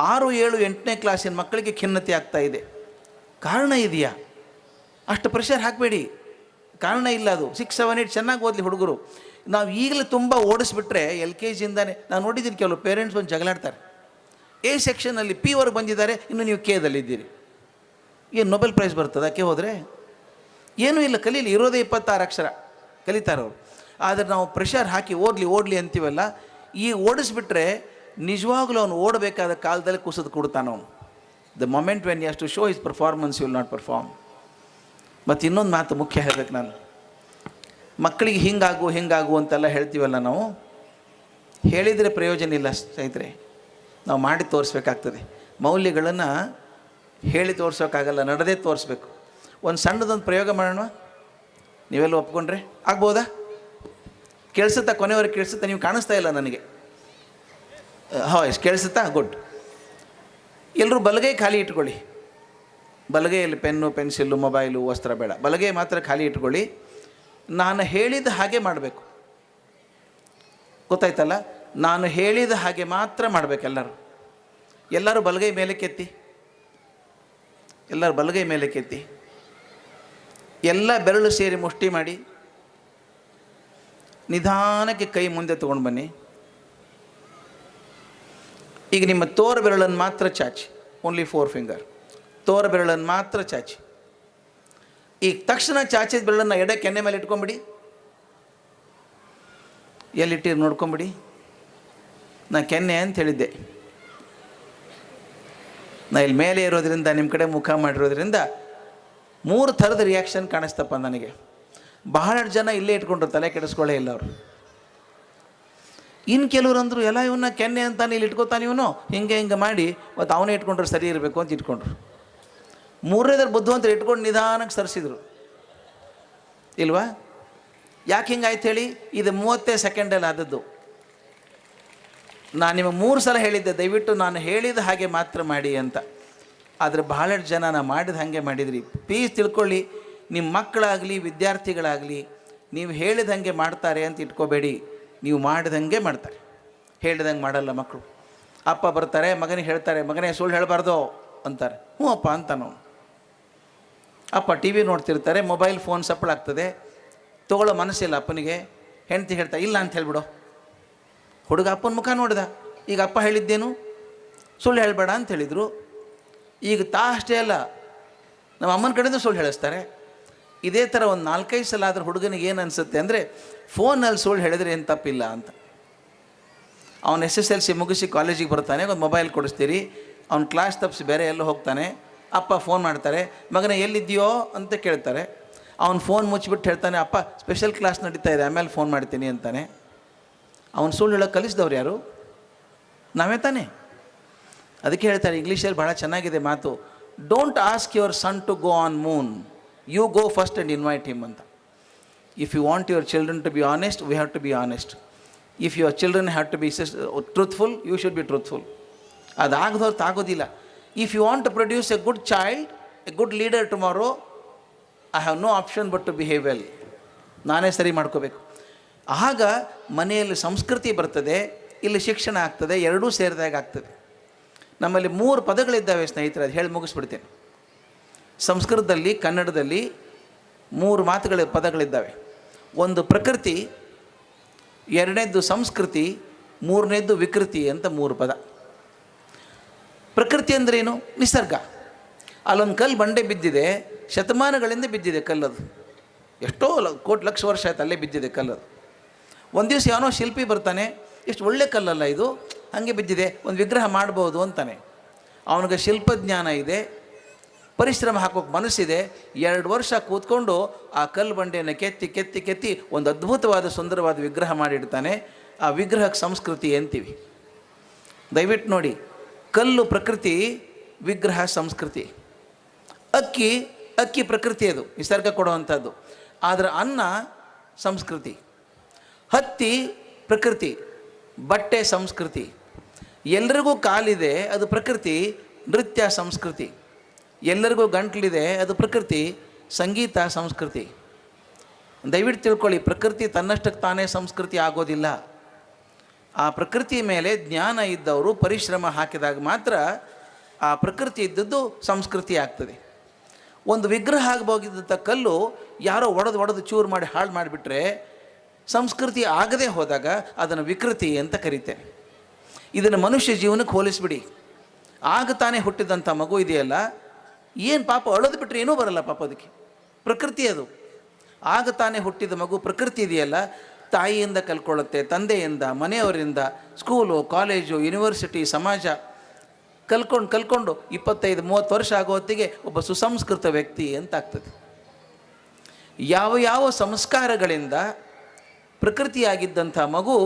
6, 7, 8ನೇ ಕ್ಲಾಸಿನ ಮಕ್ಕಳಿಗೆ ಖಿನ್ನತೆ ಆಗ್ತಾ ಇದೆ. ಕಾರಣ ಇದೆಯಾ? ಅಷ್ಟು ಪ್ರೆಷರ್ ಹಾಕಬೇಡಿ, ಕಾರಣ ಇಲ್ಲ. ಅದು 6, 7, 8 ಚೆನ್ನಾಗಿ ಓದಲಿ ಹುಡುಗರು. ನಾವು ಈಗಲೇ ತುಂಬ ಓಡಿಸ್ಬಿಟ್ರೆ LKGಯಿಂದಾನೆ ನಾನು ನೋಡಿದ್ದೀನಿ ಕೆಲವು ಪೇರೆಂಟ್ಸ್ ಬಂದು ಜಗಳಾಡ್ತಾರೆ. A ಸೆಕ್ಷನಲ್ಲಿ P ಬಂದಿದ್ದಾರೆ, ಇನ್ನು ನೀವು Kದಲ್ಲಿದ್ದೀರಿ. ಏನು ನೊಬೆಲ್ ಪ್ರೈಸ್ ಬರ್ತದೆ ಕೆ ಹೋದರೆ? ಏನೂ ಇಲ್ಲ, ಕಲೀಲಿ. ಇರೋದೇ 26 ಅಕ್ಷರ ಕಲಿತಾರೆ ಅವರು. ಆದರೆ ನಾವು ಪ್ರೆಷರ್ ಹಾಕಿ ಓಡಲಿ ಅಂತೀವಲ್ಲ, ಈ ಓಡಿಸ್ಬಿಟ್ರೆ ನಿಜವಾಗ್ಲೂ ಅವನು ಓಡಬೇಕಾದ ಕಾಲದಲ್ಲಿ ಕುಸಿದು ಕೊಡ್ತಾನೆ ಅವನು. The moment when you have to show his performance, you will not perform. ಮತ್ತು ಇನ್ನೊಂದು ಮಾತು ಮುಖ್ಯ ಹೇಳಬೇಕು ನಾನು. ಮಕ್ಕಳಿಗೆ ಹಿಂಗಾಗು ಅಂತೆಲ್ಲ ಹೇಳ್ತೀವಲ್ಲ ನಾವು, ಹೇಳಿದರೆ ಪ್ರಯೋಜನ ಇಲ್ಲ ಸ್ನೇಹಿತರೆ. ನಾವು ಮಾಡಿ ತೋರಿಸ್ಬೇಕಾಗ್ತದೆ. ಮೌಲ್ಯಗಳನ್ನು ಹೇಳಿ ತೋರಿಸೋಕ್ಕಾಗಲ್ಲ, ನಡೆದೇ ತೋರಿಸ್ಬೇಕು. ಒಂದು ಸಣ್ಣದೊಂದು ಪ್ರಯೋಗ ಮಾಡೋಣ, ನೀವೆಲ್ಲ ಒಪ್ಕೊಂಡ್ರೆ ಆಗ್ಬೋದಾ? ಕೇಳಿಸುತ್ತಾ? ಕೊನೆವರೆಗೆ ಕೇಳಿಸುತ್ತಾ? ನೀವು ಕಾಣಿಸ್ತಾ ಇಲ್ಲ ನನಗೆ. ಕೇಳಿಸುತ್ತಾ? ಗುಡ್. ಎಲ್ಲರೂ ಬಲಗೈ ಖಾಲಿ ಇಟ್ಕೊಳ್ಳಿ. ಬಲಗೈಯಲ್ಲಿ ಪೆನ್ನು, ಪೆನ್ಸಿಲ್ಲು, ಮೊಬೈಲು, ವಸ್ತ್ರ ಬೇಡ. ಬಲಗೈ ಮಾತ್ರ ಖಾಲಿ ಇಟ್ಕೊಳ್ಳಿ. ನಾನು ಹೇಳಿದ ಹಾಗೆ ಮಾಡಬೇಕು. ಗೊತ್ತಾಯ್ತಲ್ಲ? ನಾನು ಹೇಳಿದ ಹಾಗೆ ಮಾತ್ರ ಮಾಡಬೇಕು. ಎಲ್ಲರೂ ಬಲಗೈ ಮೇಲೆ ಕೆತ್ತಿ. ಎಲ್ಲರೂ ಬಲಗೈ ಮೇಲೆ ಕೆತ್ತಿ. ಎಲ್ಲ ಬೆರಳು ಸೇರಿ ಮುಷ್ಟಿ ಮಾಡಿ ನಿಧಾನಕ್ಕೆ ಕೈ ಮುಂದೆ ತೊಗೊಂಡು ಬನ್ನಿ. ಈಗ ನಿಮ್ಮ ತೋರ ಬೆರಳನ್ನು ಮಾತ್ರ ಚಾಚಿ. Only 4 finger. ತೋರ ಬೆರಳನ್ನು ಮಾತ್ರ ಚಾಚಿ. ಈಗ ತಕ್ಷಣ ಚಾಚಿದ ಬೆರಳನ್ನು ಎಡೆ ಕೆನ್ನೆ ಮೇಲೆ ಇಟ್ಕೊಂಬಿಡಿ. ಎಲ್ಲಿಟ್ಟಿರು ನೋಡ್ಕೊಂಬಿಡಿ. ನಾ ಕೆನ್ನೆ ಅಂತ ಹೇಳಿದ್ದೆ. ನಾ ಇಲ್ಲಿ ಮೇಲೆ ಇರೋದ್ರಿಂದ ನಿಮ್ಮ ಕಡೆ ಮುಖ ಮಾಡಿರೋದ್ರಿಂದ 3 ಥರದ ರಿಯಾಕ್ಷನ್ ಕಾಣಿಸ್ತಪ್ಪ ನನಗೆ. ಬಹಳಷ್ಟು ಜನ ಇಲ್ಲೇ ಇಟ್ಕೊಂಡ್ರು, ತಲೆ ಕೆಡಿಸ್ಕೊಳ್ಳೇ ಇಲ್ಲ ಅವರು. ಇನ್ನು ಕೆಲವ್ರು ಅಂದರು, ಎಲ್ಲ ಇವನ್ನ ಕೆನ್ನೆ ಅಂತಾನೆ ಇಲ್ಲಿ ಇಟ್ಕೋತಾನೆ ಇವನು, ಹಿಂಗೆ ಮಾಡಿ ಮತ್ತು ಅವನೇ ಇಟ್ಕೊಂಡ್ರೆ ಸರಿ ಇರಬೇಕು ಅಂತ ಇಟ್ಕೊಂಡ್ರು. 3ನೇದ್ರ ಬುದ್ಧಿವಂತರು ಇಟ್ಕೊಂಡು ನಿಧಾನಕ್ಕೆ ಸರಿಸಿದ್ರು ಇಲ್ವಾ? ಯಾಕೆ ಹಿಂಗಾಯ್ತು ಹೇಳಿ? ಇದು 30 ಸೆಕೆಂಡಲ್ಲಿ ಆದದ್ದು. ನಾನು ನಿಮಗೆ 3 ಸಲ ಹೇಳಿದ್ದೆ, ದಯವಿಟ್ಟು ನಾನು ಹೇಳಿದ ಹಾಗೆ ಮಾತ್ರ ಮಾಡಿ ಅಂತ. ಆದರೆ ಬಹಳಷ್ಟು ಜನ ನಾನು ಮಾಡಿದ ಹಾಗೆ ಮಾಡಿದ್ರಿ. ಪ್ಲೀಸ್ ತಿಳ್ಕೊಳ್ಳಿ, ನಿಮ್ಮ ಮಕ್ಕಳಾಗಲಿ ವಿದ್ಯಾರ್ಥಿಗಳಾಗಲಿ ನೀವು ಹೇಳಿದಂಗೆ ಮಾಡ್ತಾರೆ ಅಂತ ಇಟ್ಕೋಬೇಡಿ. ನೀವು ಮಾಡಿದಂಗೆ ಮಾಡ್ತಾರೆ, ಹೇಳಿದಂಗೆ ಮಾಡಲ್ಲ ಮಕ್ಕಳು. ಅಪ್ಪ ಬರ್ತಾರೆ, ಮಗನಿಗೆ ಹೇಳ್ತಾರೆ, ಮಗನೇ ಸುಳ್ಳು ಹೇಳಬಾರ್ದು ಅಂತಾರೆ. ಹ್ಞೂ ಅಪ್ಪ ಅಂತಾನು. ಅಪ್ಪ ಟಿ ವಿ ನೋಡ್ತಿರ್ತಾರೆ, ಮೊಬೈಲ್ ಫೋನ್ ಸಪ್ಪಳಾಗ್ತದೆ, ತೊಗೊಳ್ಳೋ ಮನಸ್ಸಿಲ್ಲ ಅಪ್ಪನಿಗೆ. ಹೆಂಡ್ತಿ ಹೇಳ್ತಾ ಇಲ್ಲ ಅಂತ ಹೇಳ್ಬಿಡು. ಹುಡುಗ ಅಪ್ಪನ ಮುಖ ನೋಡ್ದ, ಈಗ ಅಪ್ಪ ಹೇಳಿದ್ದೇನು ಸುಳ್ಳು ಹೇಳಬೇಡ ಅಂತ ಹೇಳಿದರು. ಈಗ ಅಷ್ಟೇ ಅಲ್ಲ, ನಮ್ಮ ಅಮ್ಮನ ಕಡೆಯಿಂದ ಸುಳ್ಳು ಹೇಳಿಸ್ತಾರೆ. ಇದೇ ಥರ ಒಂದು 4-5 ಸಲ ಆದ್ರೆ ಹುಡುಗನಿಗೆ ಏನು ಅನಿಸುತ್ತೆ ಅಂದರೆ, ಫೋನಲ್ಲಿ ಸುಳ್ಳು ಹೇಳಿದ್ರೆ ಏನು ತಪ್ಪಿಲ್ಲ ಅಂತ. ಅವನು SSLC ಮುಗಿಸಿ ಕಾಲೇಜಿಗೆ ಬರ್ತಾನೆ, ಒಂದು ಮೊಬೈಲ್ ಕೊಡಿಸ್ತೀರಿ, ಅವ್ನು ಕ್ಲಾಸ್ ತಪ್ಪಿಸಿ ಬೇರೆ ಎಲ್ಲೋ ಹೋಗ್ತಾನೆ. ಅಪ್ಪ ಫೋನ್ ಮಾಡ್ತಾರೆ, ಮಗನ ಎಲ್ಲಿದ್ದೀಯೋ ಅಂತ ಕೇಳ್ತಾರೆ. ಅವ್ನು ಫೋನ್ ಮುಚ್ಚಿಬಿಟ್ಟು ಹೇಳ್ತಾನೆ, ಅಪ್ಪ ಸ್ಪೆಷಲ್ ಕ್ಲಾಸ್ ನಡೀತಾ ಇದೆ, ಆಮೇಲೆ ಫೋನ್ ಮಾಡ್ತೀನಿ ಅಂತಾನೆ. ಅವನು ಸುಳ್ಳು ಹೇಳೋಕೆ ಕಲಿಸಿದವ್ರು ಯಾರು? ನಾವೇ ತಾನೇ. ಅದಕ್ಕೆ ಹೇಳ್ತಾರೆ ಇಂಗ್ಲೀಷಲ್ಲಿ ಭಾಳ ಚೆನ್ನಾಗಿದೆ ಮಾತು, don't ask your son to go on moon, you go first and invite him ಅಂತ. If you want your children to be honest, we have to be honest. If your children have to be truthful, you should be truthful. ಅದಾಗದವ್ರು ತಾಗೋದಿಲ್ಲ. If you want to produce a good child, a good leader tomorrow, I have no option but to behave well. ನಾನೇ ಸರಿ ಮಾಡ್ಕೋಬೇಕು. ಆಗ ಮನೆಯಲ್ಲಿ ಸಂಸ್ಕೃತಿ ಬರ್ತದೆ, ಇಲ್ಲಿ ಶಿಕ್ಷಣ ಆಗ್ತದೆ, ಎರಡೂ ಸೇರಿದಾಗ ಆಗ್ತದೆ. ನಮ್ಮಲ್ಲಿ 3 ಪದಗಳಿದ್ದಾವೆ ಸ್ನೇಹಿತರೆ, ಅದು ಹೇಳಿ ಮುಗಿಸ್ಬಿಡ್ತೇನೆ. ಸಂಸ್ಕೃತದಲ್ಲಿ, ಕನ್ನಡದಲ್ಲಿ 3 ಪದಗಳಿದ್ದಾವೆ. ಒಂದು ಪ್ರಕೃತಿ, 2ನೇದ್ದು ಸಂಸ್ಕೃತಿ, 3ನೇದ್ದು ವಿಕೃತಿ ಅಂತ 3 ಪದ. ಪ್ರಕೃತಿ ಅಂದ್ರೇನು? ನಿಸರ್ಗ. ಅಲ್ಲೊಂದು ಕಲ್ಲು ಬಂಡೆ ಬಿದ್ದಿದೆ, ಶತಮಾನಗಳಿಂದ ಬಿದ್ದಿದೆ ಕಲ್ಲದು, ಎಷ್ಟೋ ಕೋಟಿ ಲಕ್ಷ ವರ್ಷ ಆಯ್ತು ಅಲ್ಲೇ ಬಿದ್ದಿದೆ ಕಲ್ಲದು. ಒಂದು ದಿವಸ ಯಾವನೋ ಶಿಲ್ಪಿ ಬರ್ತಾನೆ, ಎಷ್ಟು ಒಳ್ಳೆ ಕಲ್ಲಲ್ಲ ಇದು, ಹಾಗೆ ಬಿದ್ದಿದೆ, ಒಂದು ವಿಗ್ರಹ ಮಾಡ್ಬೋದು ಅಂತಾನೆ. ಅವನಿಗೆ ಶಿಲ್ಪಜ್ಞಾನ ಇದೆ, ಪರಿಶ್ರಮ ಹಾಕೋಕ್ಕೆ ಮನಸ್ಸಿದೆ. 2 ವರ್ಷ ಕೂತ್ಕೊಂಡು ಆ ಕಲ್ಲು ಬಂಡೆಯನ್ನು ಕೆತ್ತಿ ಒಂದು ಅದ್ಭುತವಾದ ಸುಂದರವಾದ ವಿಗ್ರಹ ಮಾಡಿಡ್ತಾನೆ. ಆ ವಿಗ್ರಹಕ್ಕೆ ಸಂಸ್ಕೃತಿ ಅಂತೀವಿ. ದಯವಿಟ್ಟು ನೋಡಿ, ಕಲ್ಲು ಪ್ರಕೃತಿ, ವಿಗ್ರಹ ಸಂಸ್ಕೃತಿ. ಅಕ್ಕಿ ಪ್ರಕೃತಿ, ಅದು ನಿಸರ್ಗ ಕೊಡುವಂಥದ್ದು. ಆದರೆ ಅನ್ನ ಸಂಸ್ಕೃತಿ. ಹತ್ತಿ ಪ್ರಕೃತಿ, ಬಟ್ಟೆ ಸಂಸ್ಕೃತಿ. ಎಲ್ಲರಿಗೂ ಕಾಲಿದೆ, ಅದು ಪ್ರಕೃತಿ, ನೃತ್ಯ ಸಂಸ್ಕೃತಿ. ಎಲ್ಲರಿಗೂ ಗಂಟ್ಲಿದೆ, ಅದು ಪ್ರಕೃತಿ, ಸಂಗೀತ ಸಂಸ್ಕೃತಿ. ದಯವಿಟ್ಟು ತಿಳ್ಕೊಳ್ಳಿ, ಪ್ರಕೃತಿ ತನ್ನಷ್ಟಕ್ಕೆ ತಾನೇ ಸಂಸ್ಕೃತಿ ಆಗೋದಿಲ್ಲ. ಆ ಪ್ರಕೃತಿ ಮೇಲೆ ಜ್ಞಾನ ಇದ್ದವರು ಪರಿಶ್ರಮ ಹಾಕಿದಾಗ ಮಾತ್ರ ಆ ಪ್ರಕೃತಿ ಇದ್ದದ್ದು ಸಂಸ್ಕೃತಿ ಆಗ್ತದೆ. ಒಂದು ವಿಗ್ರಹ ಆಗಬೋಗಿದ್ದಂಥ ಕಲ್ಲು ಯಾರೋ ಒಡೆದು ಚೂರು ಮಾಡಿ ಹಾಳು ಮಾಡಿಬಿಟ್ರೆ ಸಂಸ್ಕೃತಿ ಆಗದೆ ಹೋದಾಗ ಅದನ್ನು ವಿಕೃತಿ ಅಂತ ಕರೀತೇನೆ. ಇದನ್ನು ಮನುಷ್ಯ ಜೀವನಕ್ಕೆ ಹೋಲಿಸ್ಬಿಡಿ. ಆಗ ತಾನೇ ಹುಟ್ಟಿದಂಥ ಮಗು ಇದೆಯಲ್ಲ, ಏನು ಪಾಪ ಅಳೋದು ಬಿಟ್ಟರೆ ಏನೂ ಬರಲ್ಲ ಪಾಪ, ಅದಕ್ಕೆ ಪ್ರಕೃತಿ ಅದು. ಆಗ ತಾನೇ ಹುಟ್ಟಿದ ಮಗು ಪ್ರಕೃತಿ ಇದೆಯಲ್ಲ, ತಾಯಿಯಿಂದ ಕಲ್ಕೊಳ್ಳುತ್ತೆ, ತಂದೆಯಿಂದ, ಮನೆಯವರಿಂದ, ಸ್ಕೂಲು, ಕಾಲೇಜು, ಯೂನಿವರ್ಸಿಟಿ, ಸಮಾಜ ಕಲ್ಕೊಂಡು 25-30 ವರ್ಷ ಆಗೋ ಹೊತ್ತಿಗೆ ಒಬ್ಬ ಸುಸಂಸ್ಕೃತ ವ್ಯಕ್ತಿ ಅಂತ ಆಗ್ತದೆ. ಯಾವ ಸಂಸ್ಕಾರಗಳಿಂದ ಪ್ರಕೃತಿಯಾಗಿದ್ದಂಥ ಮಗು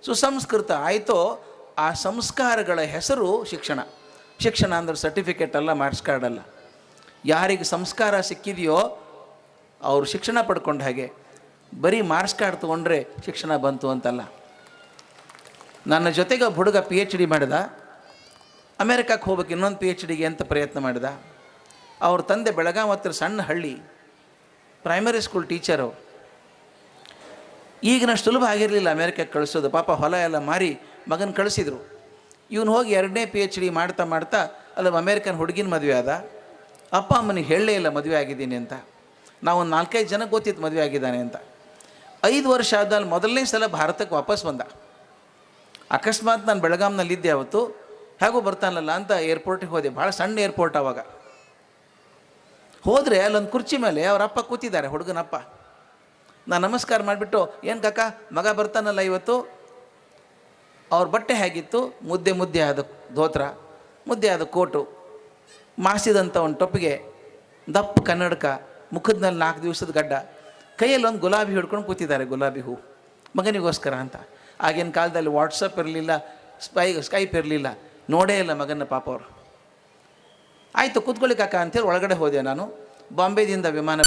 ಸುಸಂಸ್ಕೃತ ಆಯಿತೋ ಆ ಸಂಸ್ಕಾರಗಳ ಹೆಸರು ಶಿಕ್ಷಣ. ಶಿಕ್ಷಣ ಅಂದರೆ ಸರ್ಟಿಫಿಕೇಟ್ ಅಲ್ಲ, ಮಾರ್ಕ್ಸ್ ಕಾರ್ಡ್ ಅಲ್ಲ. ಯಾರಿಗೆ ಸಂಸ್ಕಾರ ಸಿಕ್ಕಿದೆಯೋ ಅವರು ಶಿಕ್ಷಣ ಪಡ್ಕೊಂಡ ಹಾಗೆ. ಬರೀ ಮಾರ್ಕ್ಸ್ ಕಾರ್ಡ್ ತೊಗೊಂಡ್ರೆ ಶಿಕ್ಷಣ ಬಂತು ಅಂತಲ್ಲ. ನನ್ನ ಜೊತೆಗೆ ಒಬ್ಬ ಹುಡುಗ PhD ಮಾಡಿದ, ಅಮೇರಿಕಕ್ಕೆ ಹೋಗ್ಬೇಕು ಇನ್ನೊಂದು PhDಗೆ ಅಂತ ಪ್ರಯತ್ನ ಮಾಡಿದ. ಅವ್ರ ತಂದೆ ಬೆಳಗಾವಿ ಹತ್ರ ಸಣ್ಣ ಹಳ್ಳಿ, ಪ್ರೈಮರಿ ಸ್ಕೂಲ್ ಟೀಚರು. ಈಗಿನಷ್ಟು ಸುಲಭ ಆಗಿರಲಿಲ್ಲ ಅಮೇರಿಕಕ್ಕೆ ಕಳಿಸೋದು. ಪಾಪ ಹೊಲ ಎಲ್ಲ ಮಾರಿ ಮಗನ ಕಳಿಸಿದರು. ಇವನು ಹೋಗಿ 2ನೇ PhD ಮಾಡ್ತಾ ಅಲ್ಲ ಅಮೇರಿಕನ್ ಹುಡುಗಿನ ಮದುವೆ ಆದ. ಅಪ್ಪ ಅಮ್ಮನಿಗೆ ಹೇಳಲೇ ಇಲ್ಲ ಮದುವೆ ಆಗಿದ್ದೀನಿ ಅಂತ. ನಾವು ಒಂದು 4-5 ಜನಕ್ಕೆ ಗೊತ್ತಿತ್ತು ಮದುವೆ ಆಗಿದ್ದಾನೆ ಅಂತ. 5 ವರ್ಷ ಆದ್ಮೇಲೆ ಮೊದಲನೇ ಸಲ ಭಾರತಕ್ಕೆ ವಾಪಸ್ ಬಂದ. ಅಕಸ್ಮಾತ್ ನಾನು ಬೆಳಗಾಂನಲ್ಲಿದ್ದೆ ಅವತ್ತು, ಹೇಗೋ ಬರ್ತಾನಲ್ಲ ಅಂತ ಏರ್ಪೋರ್ಟಿಗೆ ಹೋದೆ. ಭಾಳ ಸಣ್ಣ ಏರ್ಪೋರ್ಟ್ ಆವಾಗ. ಹೋದರೆ ಅಲ್ಲೊಂದು ಕುರ್ಚಿ ಮೇಲೆ ಅವರ ಅಪ್ಪ ಕೂತಿದ್ದಾರೆ, ಹುಡುಗನಪ್ಪ. ನಾನು ನಮಸ್ಕಾರ ಮಾಡಿಬಿಟ್ಟು, ಏನು ಕಾಕ ಮಗ ಬರ್ತಾನಲ್ಲ ಇವತ್ತು, ಅವ್ರ ಬಟ್ಟೆ ಹೇಗಿತ್ತು, ಮುದ್ದೆ ಮುದ್ದೆ ಆದ ಧೋತ್ರ, ಮುದ್ದೆ ಆದ ಕೋಟು, ಮಾಸಿದಂಥ ಒಂದು ಟೊಪ್ಪಿಗೆ, ದಪ್ಪ ಕನ್ನಡಕ, ಮುಖದ ಮೇಲೆ 4 ದಿವಸದ ಗಡ್ಡ, ಕೈಯಲ್ಲಿ ಒಂದು ಗುಲಾಬಿ ಹಿಡ್ಕೊಂಡು ಕೂತಿದ್ದಾರೆ, ಗುಲಾಬಿ ಹೂ ಮಗನಿಗೋಸ್ಕರ ಅಂತ. ಆಗಿನ ಕಾಲದಲ್ಲಿ ವಾಟ್ಸಪ್ ಇರಲಿಲ್ಲ, ಸ್ಕೈಪ್ ಇರಲಿಲ್ಲ, ನೋಡೇ ಇಲ್ಲ ಮಗನ ಪಾಪ ಅವರು. ಆಯಿತು ಕೂತ್ಕೊಳ್ಳಿ ಕಾಕ ಅಂತೇಳಿ ಒಳಗಡೆ ಹೋದೆ ನಾನು. ಬಾಂಬೆದಿಂದ ವಿಮಾನ